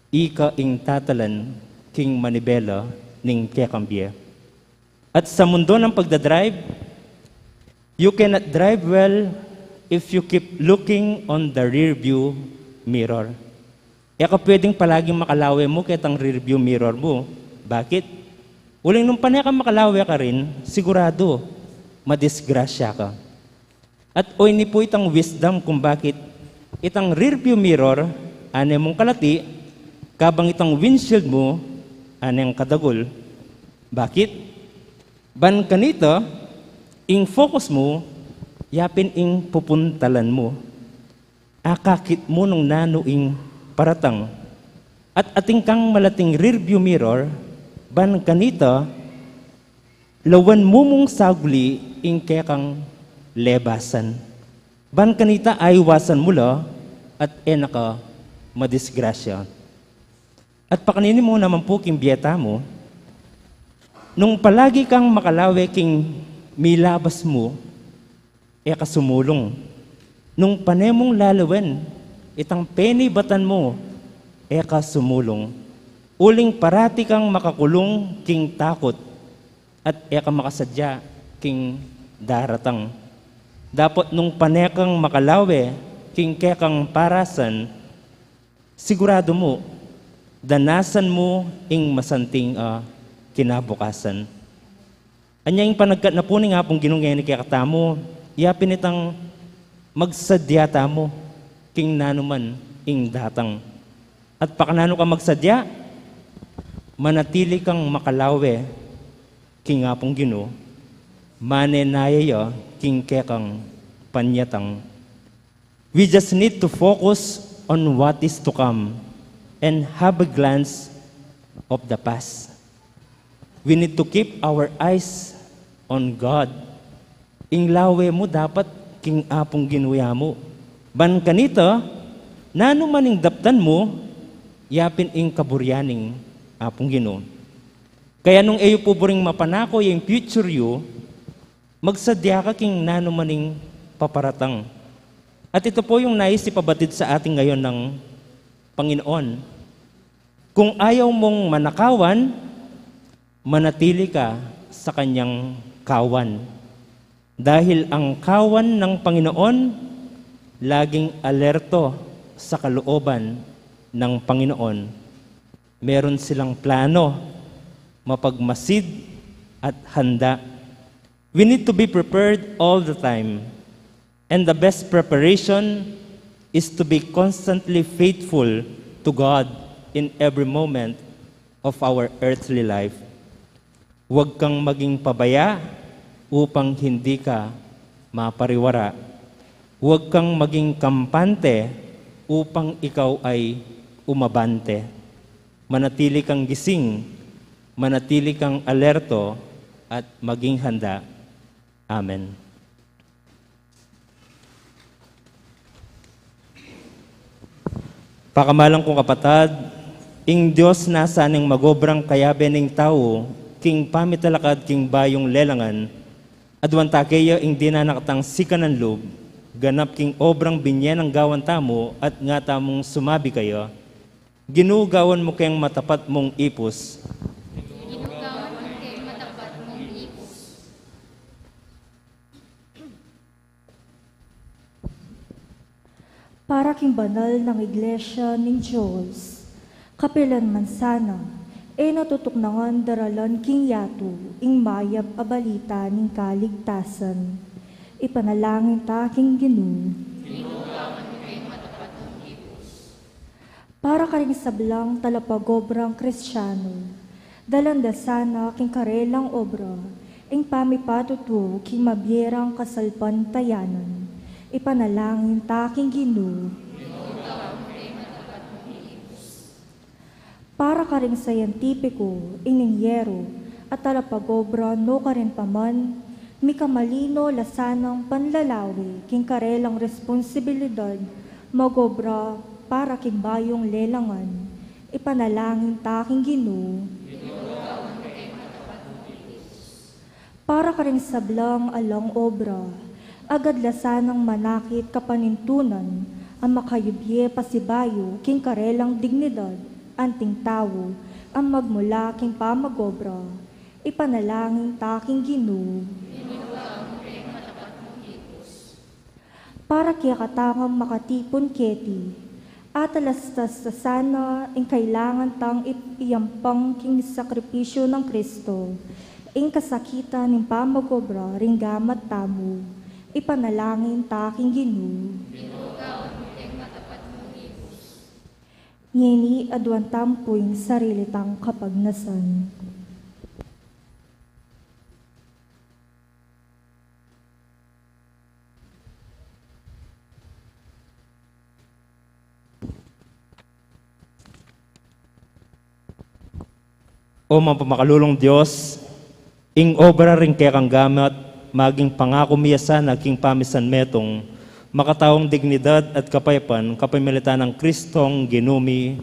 ika ing tatalan king manibela ning kekambye. At sa mundo ng pagdadrive, you cannot drive well if you keep looking on the rear view mirror. Ka pwedeng palaging makalawe mo kitang rear view mirror mo. Bakit? Uling nung panay ka makalawe ka rin, sigurado, madisgrasya ka. At o ini po itang wisdom kung bakit itang rear view mirror, ane mong kalati, kabang itang windshield mo, aneng kadagol, Bakit? Ban kanito, ing focus mo, yapin ing pupuntalan mo. Akakit mo nung nanuing paratang. At ating kang malating rearview mirror, ban kanito, lawan mo mong saguli ing kekang lebasan. Ban kanita ay wasan mula at enaka madisgrasya. At pakanini mo naman po king biyeta mo, nung palagi kang makalawe king milabas mo, kasumulong. Nung panemong lalawen, itang penibatan mo, kasumulong. Uling parati kang makakulong king takot, at makasadya king daratang. Dapat nung panekang makalawe, king kekang parasan, sigurado mo, danasan mo ing masanting kinabukasan. Anyang panagkat na po ni nga pong ginungeni kaya katamo, yapin itang magsadyata mo, king nanuman ing datang. At pakanano ka magsadya, manatili kang makalawe, king nga pong gino, manenaya king kekang panyatang. We just need to focus on what is to come and have a glance of the past. We need to keep our eyes on God. Ing lawe mo dapat king apong ginuya mo. Ban kanito, nano maning daptan mo, yapin ing kaburyaning apong gino. Kaya nung eyo po buring mapanako yung future you, magsadya ka king nano maning paparatang. At ito po yung nais ipabatid sa ating ngayon ng Panginoon. Kung ayaw mong manakawan, manatili ka sa kanyang kawan. Dahil ang kawan ng Panginoon, laging alerto sa kalooban ng Panginoon. Meron silang plano, mapagmasid at handa. We need to be prepared all the time. And the best preparation is to be constantly faithful to God in every moment of our earthly life. Huwag kang maging pabaya upang hindi ka mapariwara. Huwag kang maging kampante upang ikaw ay umabante. Manatili kang gising, manatili kang alerto, at maging handa. Amen. Pakamalang kong kapatad, ing Diyos nasa ning magobrang kayabe ning tao, king pamitalakad king bayong lelangan, adwan takeya ing di na nakatang sikanan loob, ganap king obrang binyen ang gawan tamo at nga tamong sumabi kayo, ginugawan mo kayang matapat mong ipos.
Ginugawan mo kay matapat mong ipos.
Para king banal ng iglesia ng Diyos, kapilan man sana, natutuknangan daralan king yato, ing mayab a balita ning kaligtasan. Ipanalangin ta king Ginoo. Para karing sablang talapagobrang Kristiyano, dalanda sana king karelang obra, ing pamipatuto king mabierang kasalpantayanan. Ipanalangin ta king Ginoo. Para karing sayantipiko, iningyero, at talapagobra no karin paman, mikamalino lasanang panlalawi, king karelang responsibilidad, magobra para king bayong lelangan, ipanalangin ta king Ginoo. Para karing sablang alang obra, agad lasanang manakit kapanintunan, ang makayubye pasibayo, king karelang dignidad, anting tao, ang magmula king pamagobra, ipanalangin ta king Ginoo. Para kaya katangam makatipon keti, at alastas sa sana ing kailangan tang iyampang king sakripisyo ng Kristo, ing kasakitan ng pamagobra ring gamat tamo, ipanalangin ta king Ginoo. Ngini adwan tampoy sarili tang kapagnasan.
O mapamakalulong Diyos, ing obra rin kaya kang gamat, maging pangako miyasan aking pamisan metong, makataong dignidad at kapaypan, kapamilitan ng Kristong ginumi.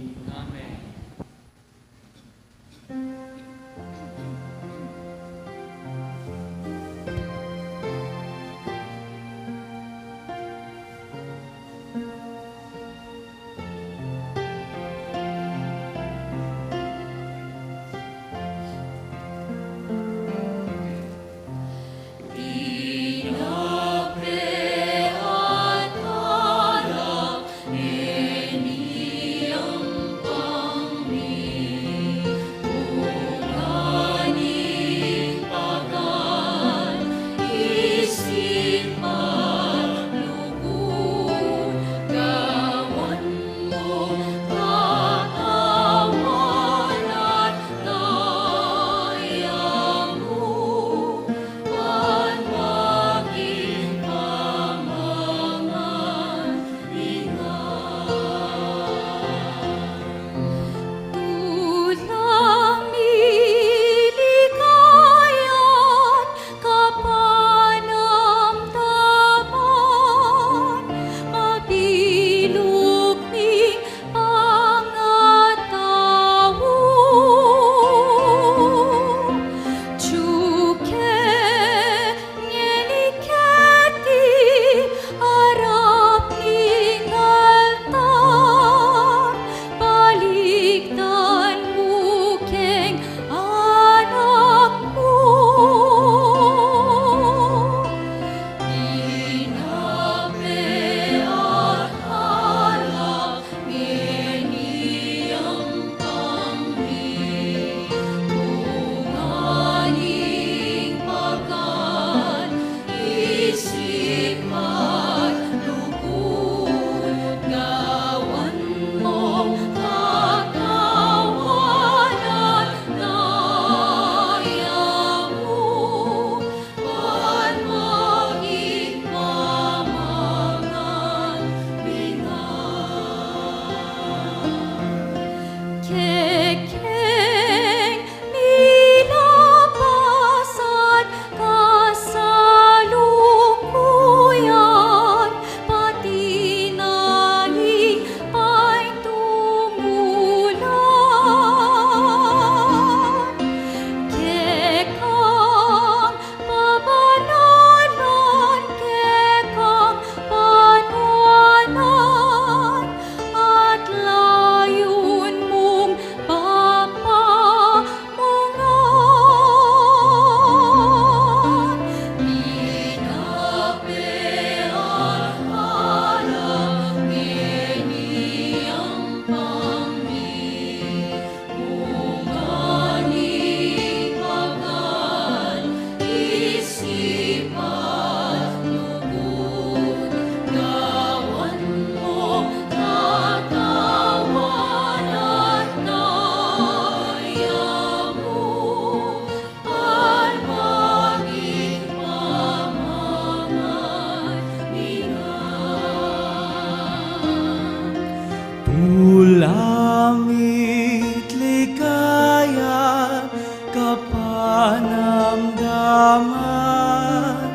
Langit ligaya kapanamdaman,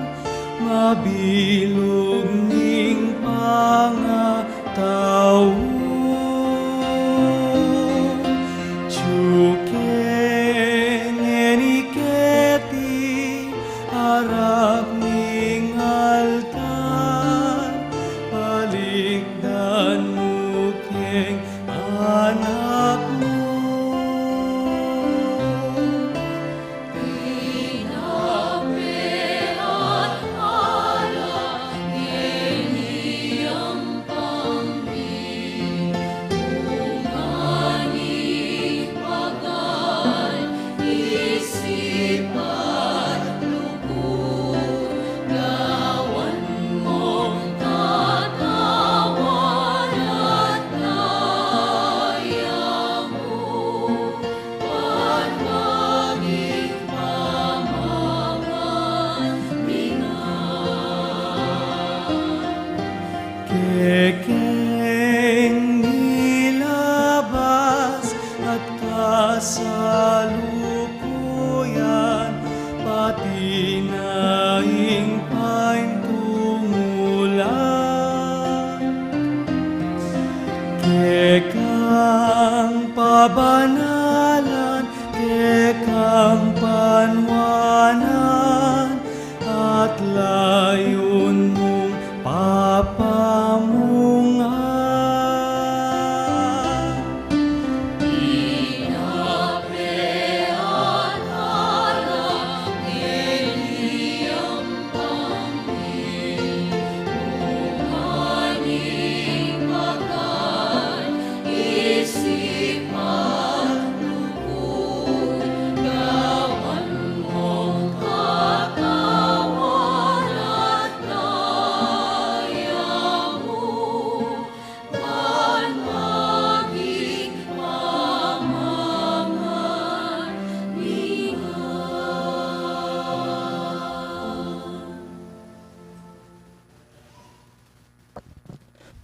mabilog ning pangatao. Chukeng eniketi harap ning altar, balikdan mo keng anak mo.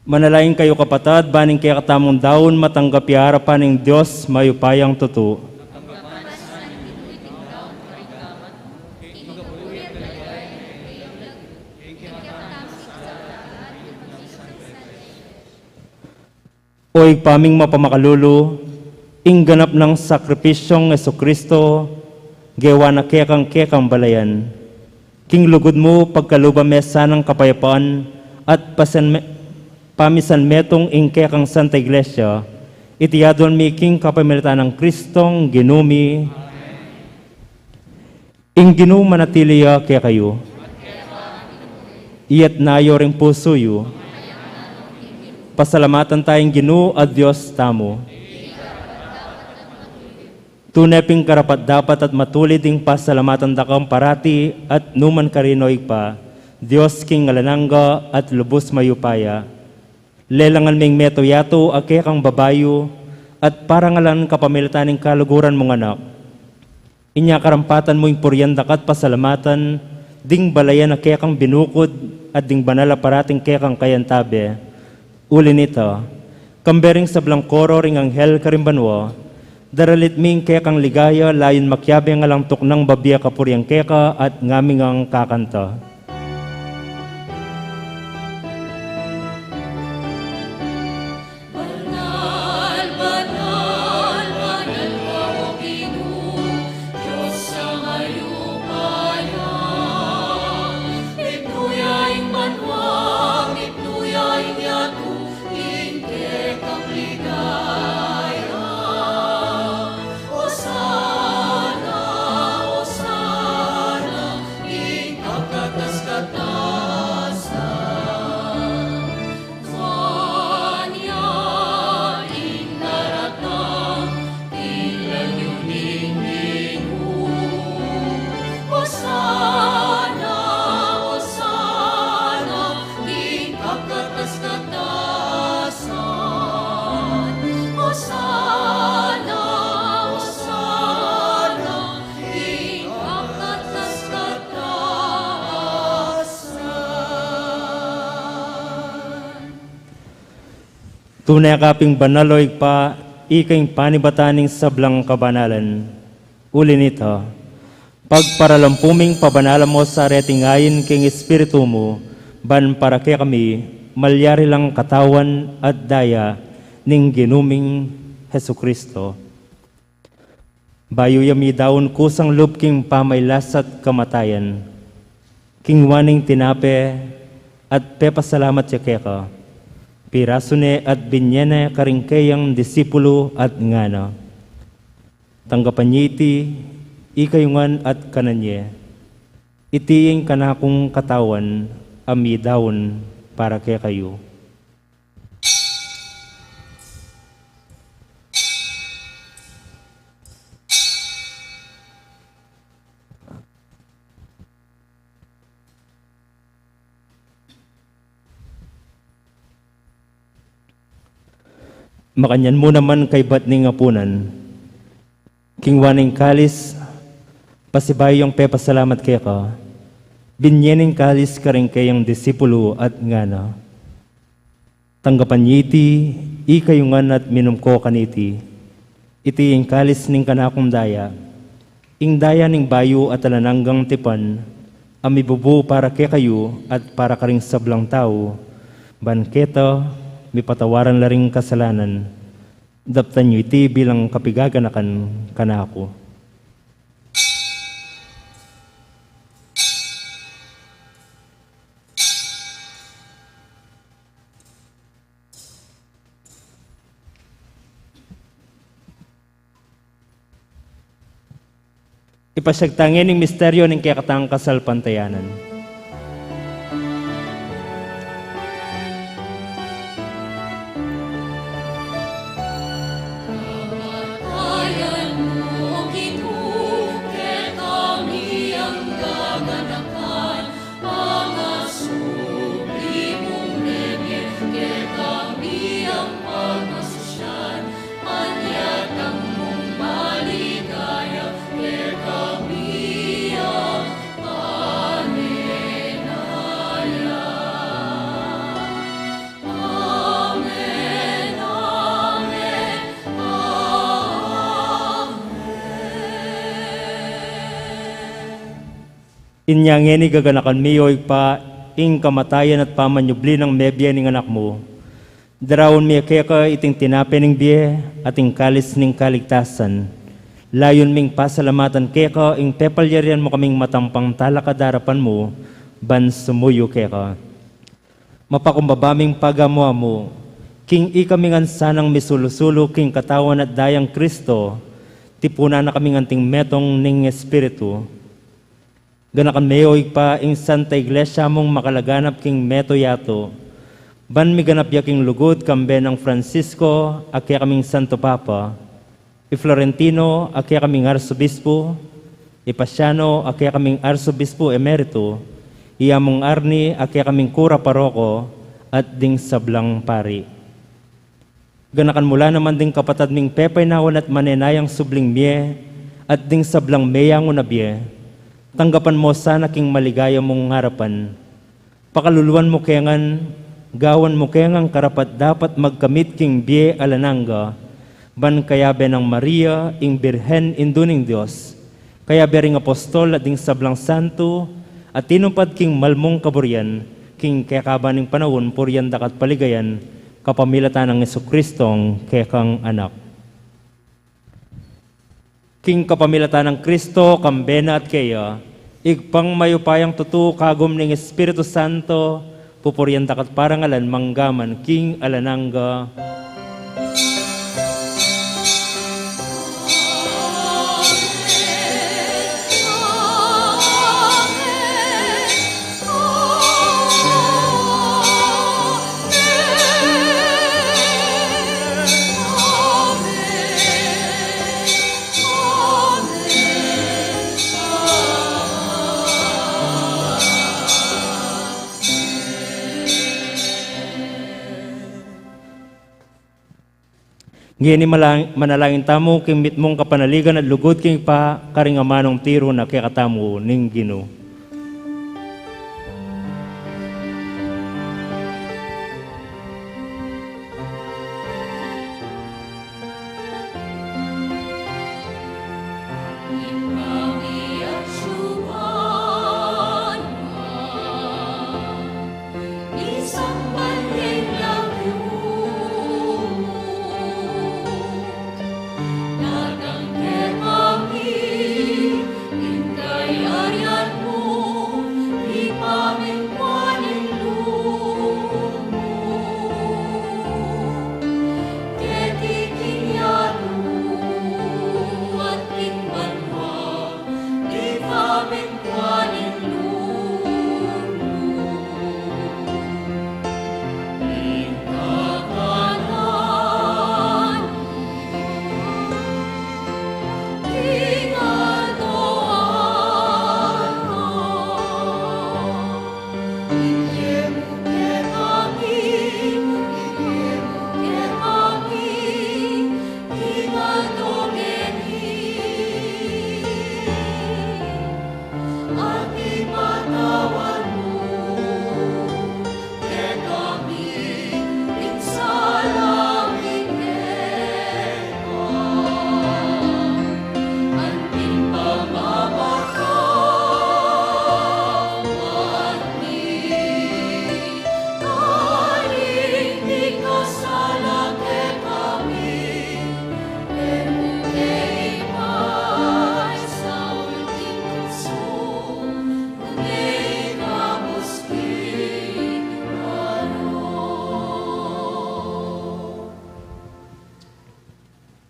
Manalangin kayo kapatad, baning kaya katamong daon, matanggapi harapan ng Diyos, mayupayang tuto. Oy paming mapamakalulu, ingganap ng sakripisyong Jesucristo, gewa na kekang balayan. King lugod mo pagkaluba mesa ng kapayapaan at pamisan metong ingkekang Santa Iglesia, itiyadon mi king kapamilitan ng Kristong ginumi, ing ginu manatiliya kaya kayo, iyat nayo ring puso yu, pasalamatan tayong ginu at Diyos tamo. Tuneping karapat dapat at matulid ding pasalamatan dakam parati at numan karinoy pa, Diyos king ngalanangga at lubos mayupaya. Lelangan ming meto yato ake kang babayo at parangalan kapamilitaning kaluguran mong anak. Inya karampatan mo yung puryandakat pasalamatan, ding balayan ake kang binukod at ding banala parating kekang kayantabe. Uli nito, kambering sa blangkoro ring anghel karimbanwa, daralit ming kekang ligaya layon makyabe nga lang tuknang babya kapuryang keka at ngaming ang kakanta.
Banal, banal, banal ka o Ginoo, Diyos sa mayupayan. Itnuyaing banwang, itnuyaing yato, ingke kang ligaya. Osana, Osana, ingkakatas-katasan. Kanya inaratang ilan yung ningningu. Osana, Osana, ingkakatas-katasan. Osana, Osana, ingkakatas-katasan.
Tunay kaping banaloy pa, ikaing panibataning sablang kabanalan. Uli nito, pagparalampuming pabanalan mo sa retingayin king espiritu mo, ban para kaya kami, malyari lang katawan at daya ning ginuming Jesucristo. Bayo yami daon kusang loob king pamaylas at kamatayan, king waning tinape at pepasalamat siya keka. Pirasune at binyene karingkayang disipulo at ngana. Tanggapan niya iti, ikayungan at kananye. Itiing kanakong katawan, ami daon para kay kayo. Makanyan mo naman kay batning apunan. King waning kalis, pasibayong pepasalamat kaya ka. Binyening kalis ka rin kayang disipulo at ngana. Tanggapan niti, ikayungan at minumko kaniti. Iti yung kalis ning kanakong daya. Ing daya ning bayo at alananggang tipan, amibubu para kaya kayo at para karing sablang tao. Banketa, may patawaran la ring kasalanan, daptan nyo iti bilang kapigaganakan kanako. Ipasyagtangin ng misteryo ng kayakatang kasal pantayanan.
Ayan mo, Ginoo, ket kami ang gaganakan, mga sublimong neme, ket kami ang pagmasasyan, anyatang mong maligaya, ket kami ang Amen.
Inyangeni gaganakan miyo pa ing kamatayan at pamanyubli ng mebya ning anak mo. Darawon miya kaya ka iting tinape ning biye at ing kalis ning kaligtasan. Layon ming pasalamatan kaya ka ing pepalyarian mo kaming matampang talakadarapan mo, ban sumuyo kaya ka. Mapakumbabaming pagamuha mo, king ikamingan sanang misulusulo king katawan at dayang Kristo, tipuna na kaming anting metong ning Espiritu. Ganakan meyoy pa ing Santa Iglesia mong makalaganap king meto yato. Ban mi ganap yaking lugod kambe ng Francisco, akya kaming Santo Papa. I Florentino, akya kaming Arsobispo. I Pasiano, akya kaming Arsobispo Emerito. Iyamong Arni, akya kaming Kura Paroko at ding sablang pari. Ganakan mula naman ding kapatad ming Pepay Nawan at manenayang subling mie at ding sablang meyang unabye. Tanggapan mo sana king maligaya mong harapan. Pakaluluan mo kengan, gawan mo kengang karapat dapat magkamit king bie alananga. Ban kayabe ng Maria, ing Birhen induning Diyos. Kayabe ring apostol at ding sablang santo at tinupad king malmong kaburyan, king kayakaba ning panahon puryan dakat paligayan, kapamilatan ng Jesucristong kekang anak. King kapamilatan ng Kristo, kambena at kaya, igpang mayupayang tutu kagom ng Espiritu Santo, pupuryan dakat parangalan manggaman king alananga. Ngini manalangin tamo king mitmong kapanaligan at lugod king pa karingamanong tiro na kayakatamo ning Ginoo.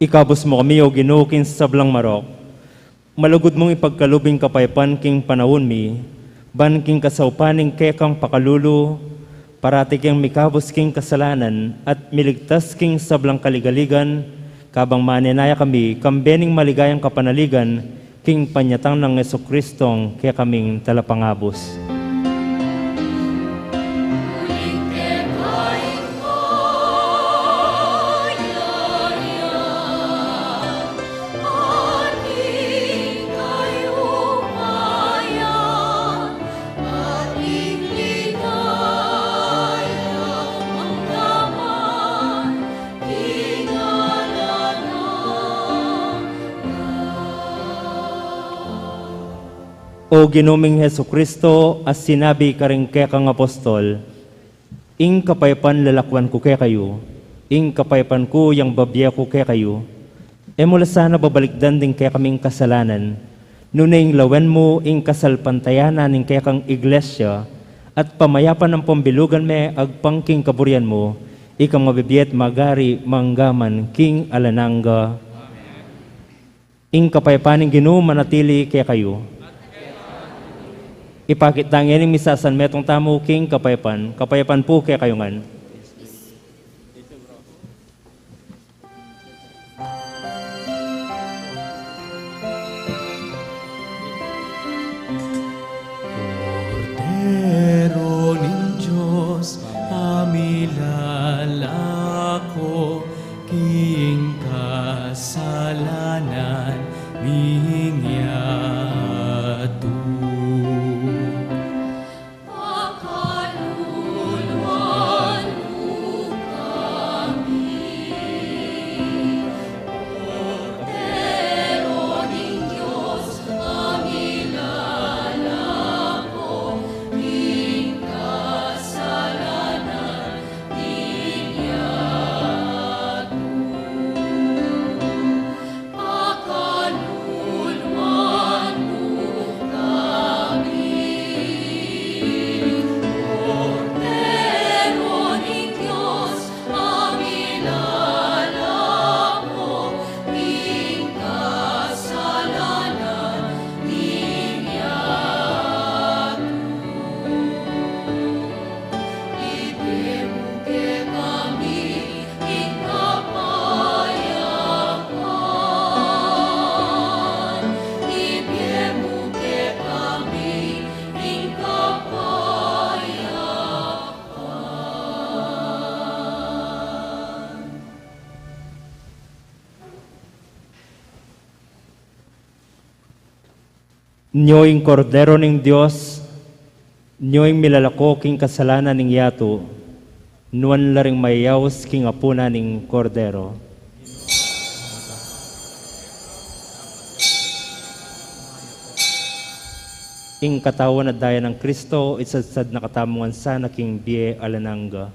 Ikabos mo kami o Ginoo kin sablang marok. Malugod mong ipagkalubing kapaypan king panahon mi, ban king kasaupaning kekang pakalulu, parati king mikabos king kasalanan at miligtas king sablang kaligaligan, kabang manenaya kami kambening maligayang kapanaligan king panyatang ng Jesucristong kaya kaming talapangabos. O ginuming Heso Kristo, as sinabi ka rin kaya kang apostol, ing kapaypan lalakwan ko kaya kayo, ing kapaypan ko yang babya ko kaya kayo, e mula sana babalikdan din kaya kaming kasalanan, nunaing lawan mo ing kasalpantayanan ing kaya kang iglesia, at pamayapan ng pambilugan me agpangking kaburian mo, ikang mabibiyat magari manggaman king alananga. Ing kapaypaning Ginoo manatili kaya kayo. Ipakitang yan yung misasan metong tamo king kapaypan, kapaypan po kaya kayo ngan.
Cordero ning Diyos, amilalako, king kasalanan, ning yatu.
Pakaluluan mo kami, Cordero ning Diyos, amilalako, ing kasalanan, ing yatu. Pakaluluan mo kami, Cordero ning Diyos, amilalako, ing kasalanan, ing yatu. Ibimuke kami, ing kapayapan. Ibimuke kami, ing kapayapan.
Nyoing kordero ning Diyos, nyoing milalako king kasalanan ning yato, nuan laring mayaws king apuna ning kordero. Ing katawan at daya ng Kristo, itsadsad na katamungan sana king biye alananga.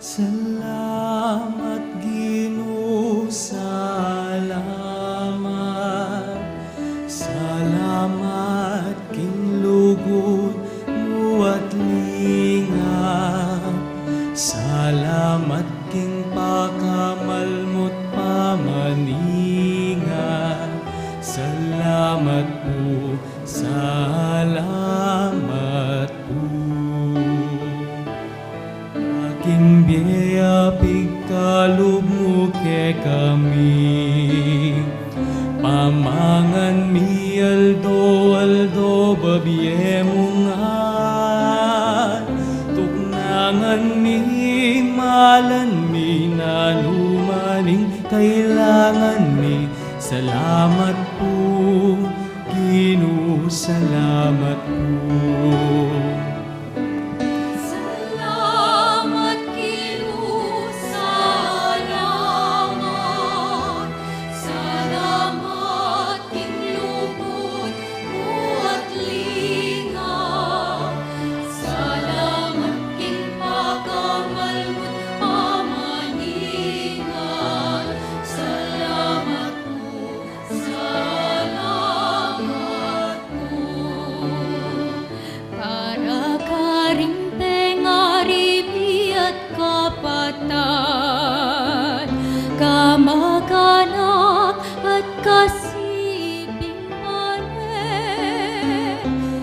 Salamat Ginoo, salamat. Salamat king lugod mo at lingap. Salamat king pakamalmo't pamaninga. Salamat po, salamat po. Aking biyaya pigkalog mo ke kami. Pamangan mi aldo babye mo nga. Tuknangan mi malan mi nalumaning kailangan mi. Salamat po, Ginoo, salamat po.
Salamat Ginoo, salamat. Salamat king lubot mo at lingap. Salamat king
pasalamatan, kamag-anak at kasibing manen.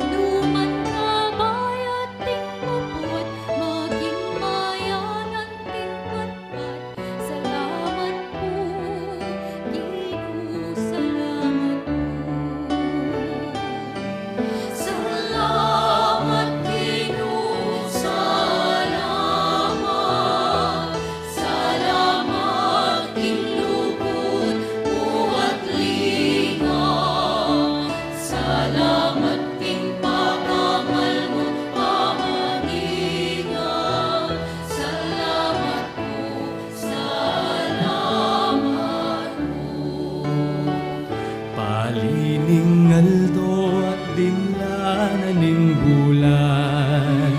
Luman kabayat ting puput, maging mayanan ting patpat. Salamat po, Ginoo, salamat po. Salamat, Ginoo, salamat. Salamat, kinlugod mo at lingap. Salamat, pagkamal mo pamaningan. Salamat po, salamat po.
Palining aldo at dinlanan bulan,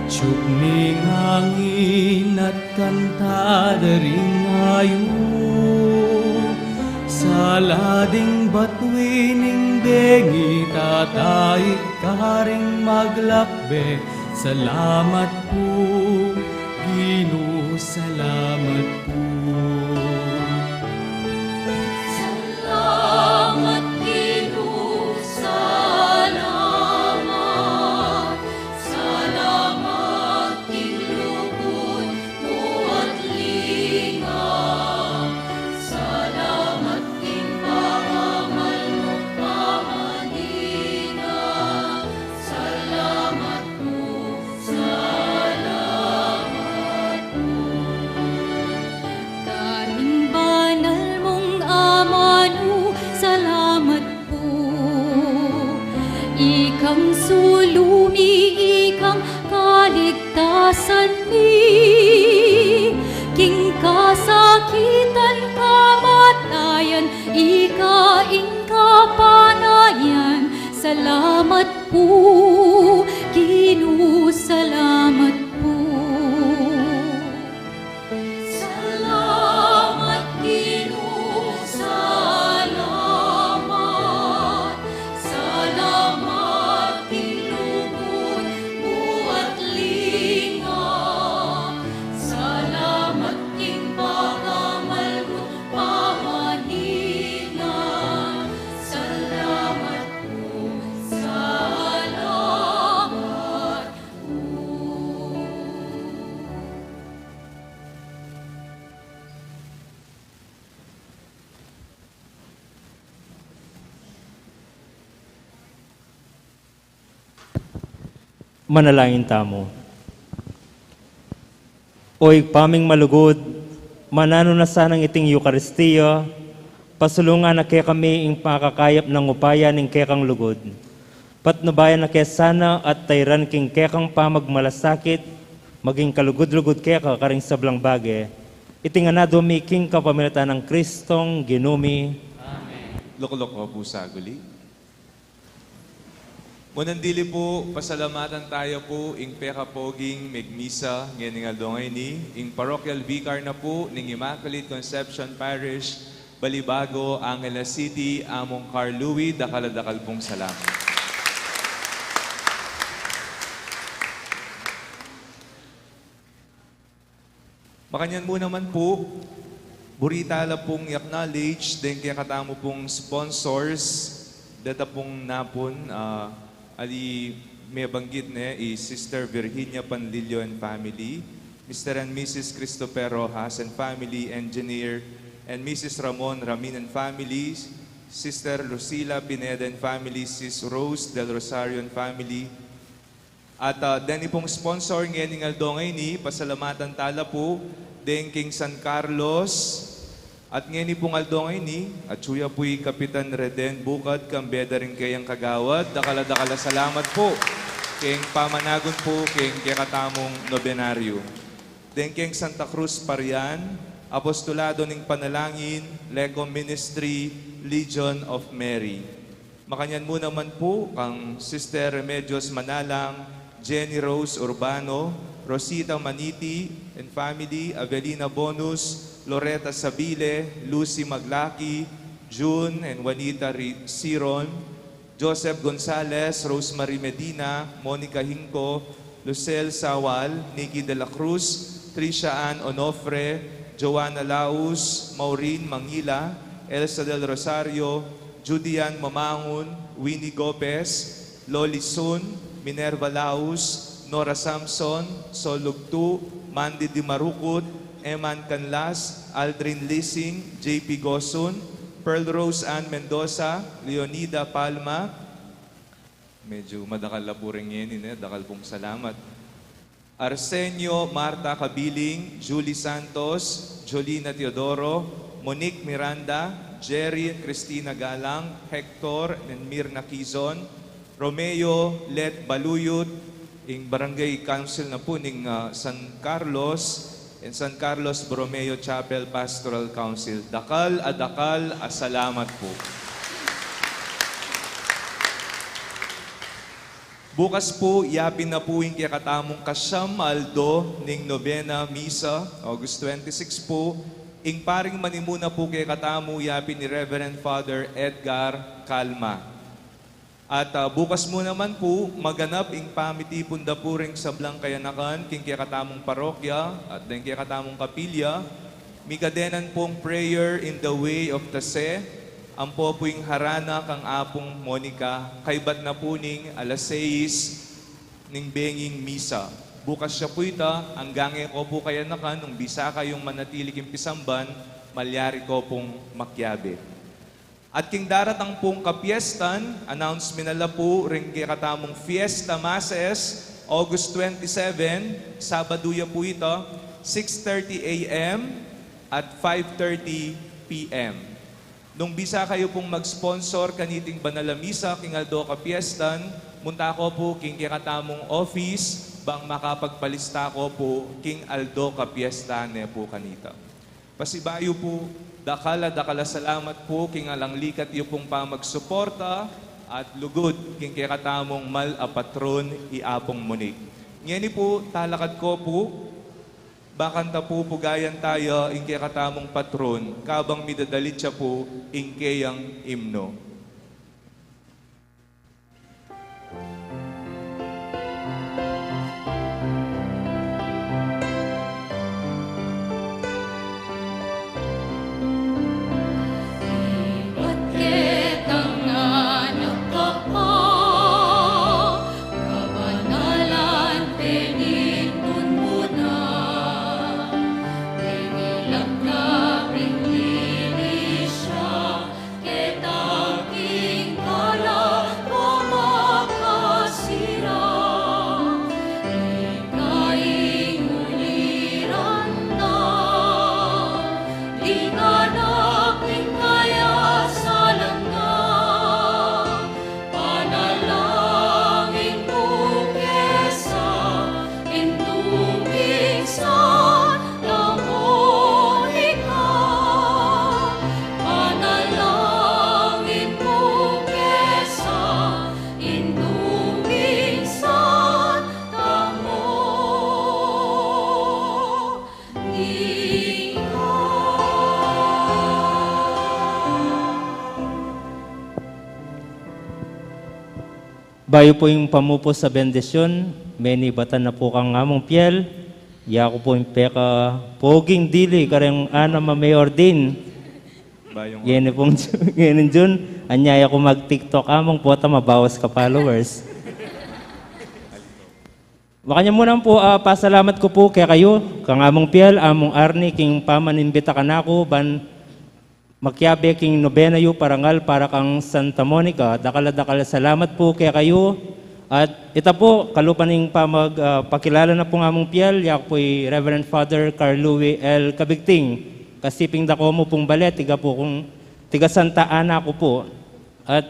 syukning hangin at kantada ring hayo. Sa lading batuining bengi tatay karing maglakbe. Salamat po, Ginoo, salamat po.
Salamat, Ginoo, salamat. Salamat, kinlugod mo at lingap. Salamat, pagkamal mo pamaningan. Salamat po, salamat po. Karing banal mong amano, salamat po. Ikang sulumi, ikang kaligtasan mi. King kasakitan, kamatayan, ikaing kapanayan. Salamat po, Ginoo, salamat po. Salamat, Ginoo, salamat. Salamat, kinlugod mo at lingap. Salamat, pagkamal mo pamaningan. Salamat po, salamat po.
Manalangin tamo. Oy paming malugod, manano na sanang iting Eucharistia, pasulungan na kaya kami ing pakakayap ng upaya ning kekang lugod. Patnubayan na kaya sana at tayran king kekang pamagmalasakit, maging kalugod-lugod keka karing sablang bage. Itinganado mi king kapamilatan ng Kristong ginumi.
Luklok ko po sa guli. Munandili po, pasalamatan tayo po, ing peka poging megmisa, ngayon nga dongay ni, ing parochial vicar na po, ning Immaculate Conception Parish, Balibago, Angeles City, among Carl Louis, dakal pong salamat. Makanyan mo naman po, burita la pong i-acknowledge, din kaya katamo pong sponsors, data pong napon, ali may banggit ne is Sister Virginia Panlilio and family, Mr. and Mrs. Christopher Rojas and family, Engineer and Mrs. Ramon Ramin and family, Sister Lucila Pineda and family, Sis Rose Del Rosario and family. At deni pong sponsor ngayon ng aldongay ni, pasalamatan tala po, den King San Carlos, at ngayon pong aldongay ni, at suya po'y Kapitan Reden Bukad, kambeda rin kayang kagawad, dakala salamat po, kayang pamanagon po, kayang kakatamong nobenaryo. Den kayang Santa Cruz Parian, Apostolado ng Panalangin, Lego Ministry, Legion of Mary. Makanyan mo naman po ang Sister Remedios Manalang, Jenny Rose Urbano, Rosita Maniti and family, Avelina Bonus, Loretta Sabile, Lucy Maglaki, June and Juanita Siron, Joseph Gonzalez, Rosemary Medina, Monica Hinco, Lucel Sawal, Nikki De La Cruz, Tricia Ann Onofre, Joanna Laus, Maureen Mangila, Elsa del Rosario, Judian Mamangun, Winnie Gopez, Loli Sun, Minerva Laus, Nora Samson, Solugtu, Mandy Di Marukut, Eman Canlas, Aldrin Lissing, JP Gosun, Pearl Rose Ann Mendoza, Leonida Palma, medyo madakal na po rin yan, dakal pong salamat. Arsenio Marta Kabiling, Julie Santos, Jolina Teodoro, Monique Miranda, Jerry Cristina Galang, Hector and Mirna Quizon, Romeo Let Baluyot, ing Barangay Council na po ning San Carlos, and San Carlos Borromeo Chapel Pastoral Council. Dakal, salamat po. Bukas po, yapin na po yung kakatamong kasyam aldo ning Novena Misa, August 26 po. Ing paring manimuna po kay katamu yapin ni Reverend Father Edgar Calma. At bukas mo naman po, maganap ing pamitipon da po ring sablang kayanakan, king kakatamong parokya, at din kakatamong kapilya, migadenan pong prayer in the way of Tase, ang po po yung harana kang apong Monica, kaybat na po ning alas 6 ning benging misa. Bukas siya po ita, ang gange ko po kayanakan, nung bisa kayong manatili king pisamban, malyari ko pong makyabe. At king daratang pong kapiestan, announcement nila po ring katamong Fiesta Masses, August 27, Sabaduya po ito, 6:30 a.m. at 5:30 p.m. Nung bisa kayo pong mag-sponsor kaniting banal misa king aldo kapiestan, munta ko po king katamong office, bang makapagpalista ko po king aldo kapiestane po kanita. Pasibayo po, dakala salamat po king alang likat iyo pong pamagsuporta at lugod king kakatamong mal a patron iapong Monique. Ngeni po talakad ko po bakanta po pugayan tayo ing kakatamong patron kabang midadalit siya po ing kayang imno.
Bayo po yung pamupos sa bendisyon, many batan na po kang among piel, ya ko po yung peka poging dili, karang ana ma-mayor din. Yan pong ngayon dyan, anyaya ko mag-TikTok among po, mabawas ka followers. Makanya muna po, pasalamat ko po kaya kayo, kang among piel, among Arni, king pamanimbita ka na ako, ban makyabe king nobena yu parangal para kang Santa Monica. Dakala salamat po kaya kayo. At ito po, kalupaning pakilala na po ng among piel, yak po'y Reverend Father Carl Louis L. Cabigting. Kasiping dako mo pong balet, tiga po kung tiga Santa Ana ko po. At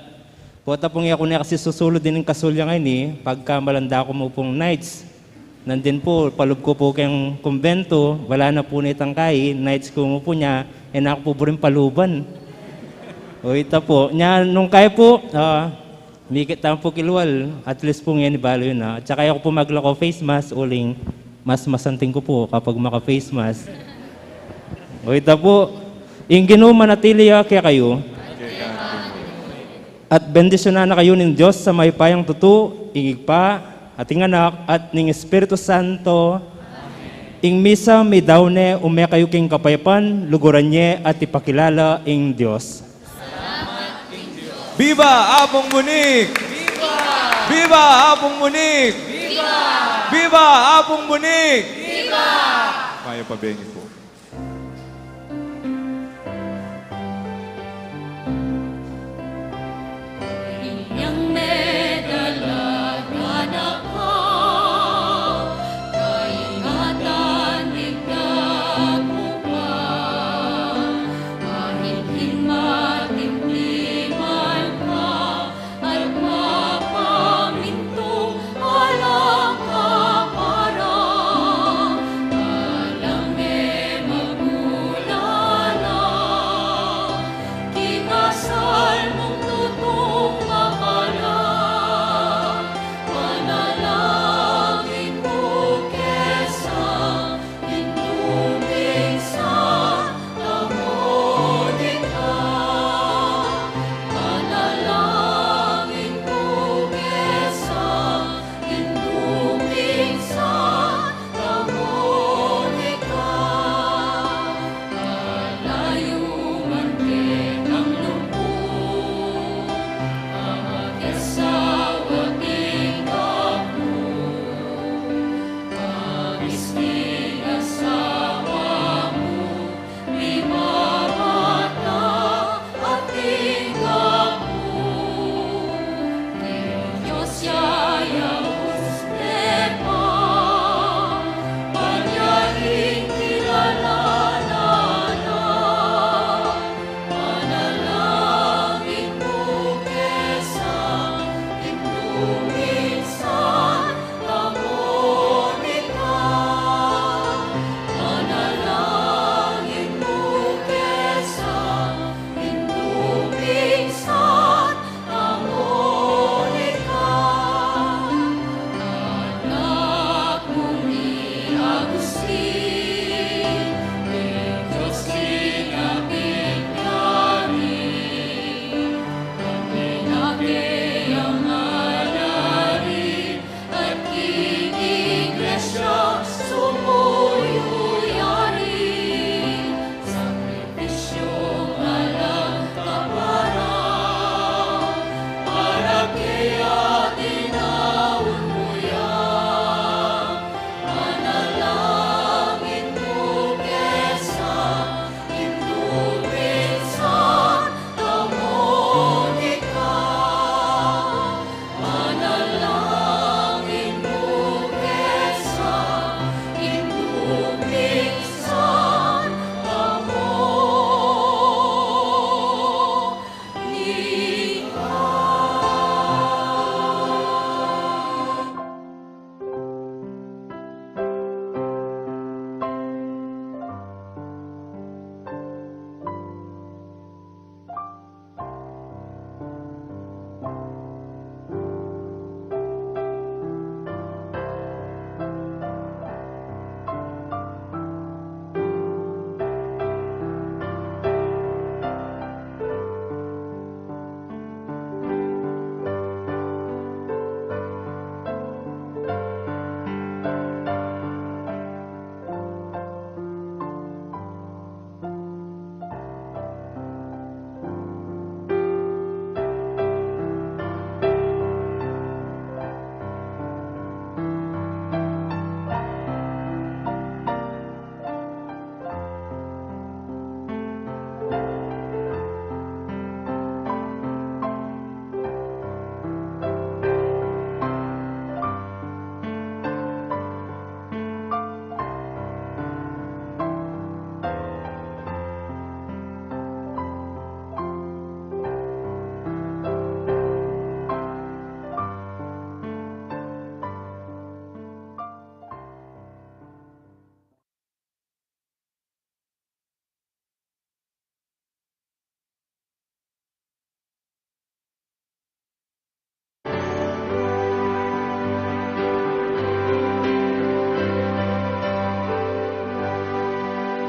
po tapong ako niya kasi susulod din ng kasulya ngayon pagka malanda ko mo pong nights. Nandin po, palub ko po kayong kumbento, wala na po nitang kay, nights ko mo po niya, ako po rin paluban. O ito po, niya, nung kaya po, mikit tayo po kilwal, at least po ngayon ibalo yun na. At saka ako po maglako face mask, uling, mas masanting ko po kapag maka-face mask. O ito po, yung ginumanatili kaya kayo, at bendisyonan na kayo ng Diyos sa may payang tutu, ingig pa, ating anak, at ng Espiritu Santo, ing misa mi daw ne ume kayo king kapayapan, luguran nye at ipakilala ing Diyos.
Viva Apong Bunik! Viva! Viva Apong Bunik! Viva! Viva Apong Bunik! Viva! Maya Pabeni po.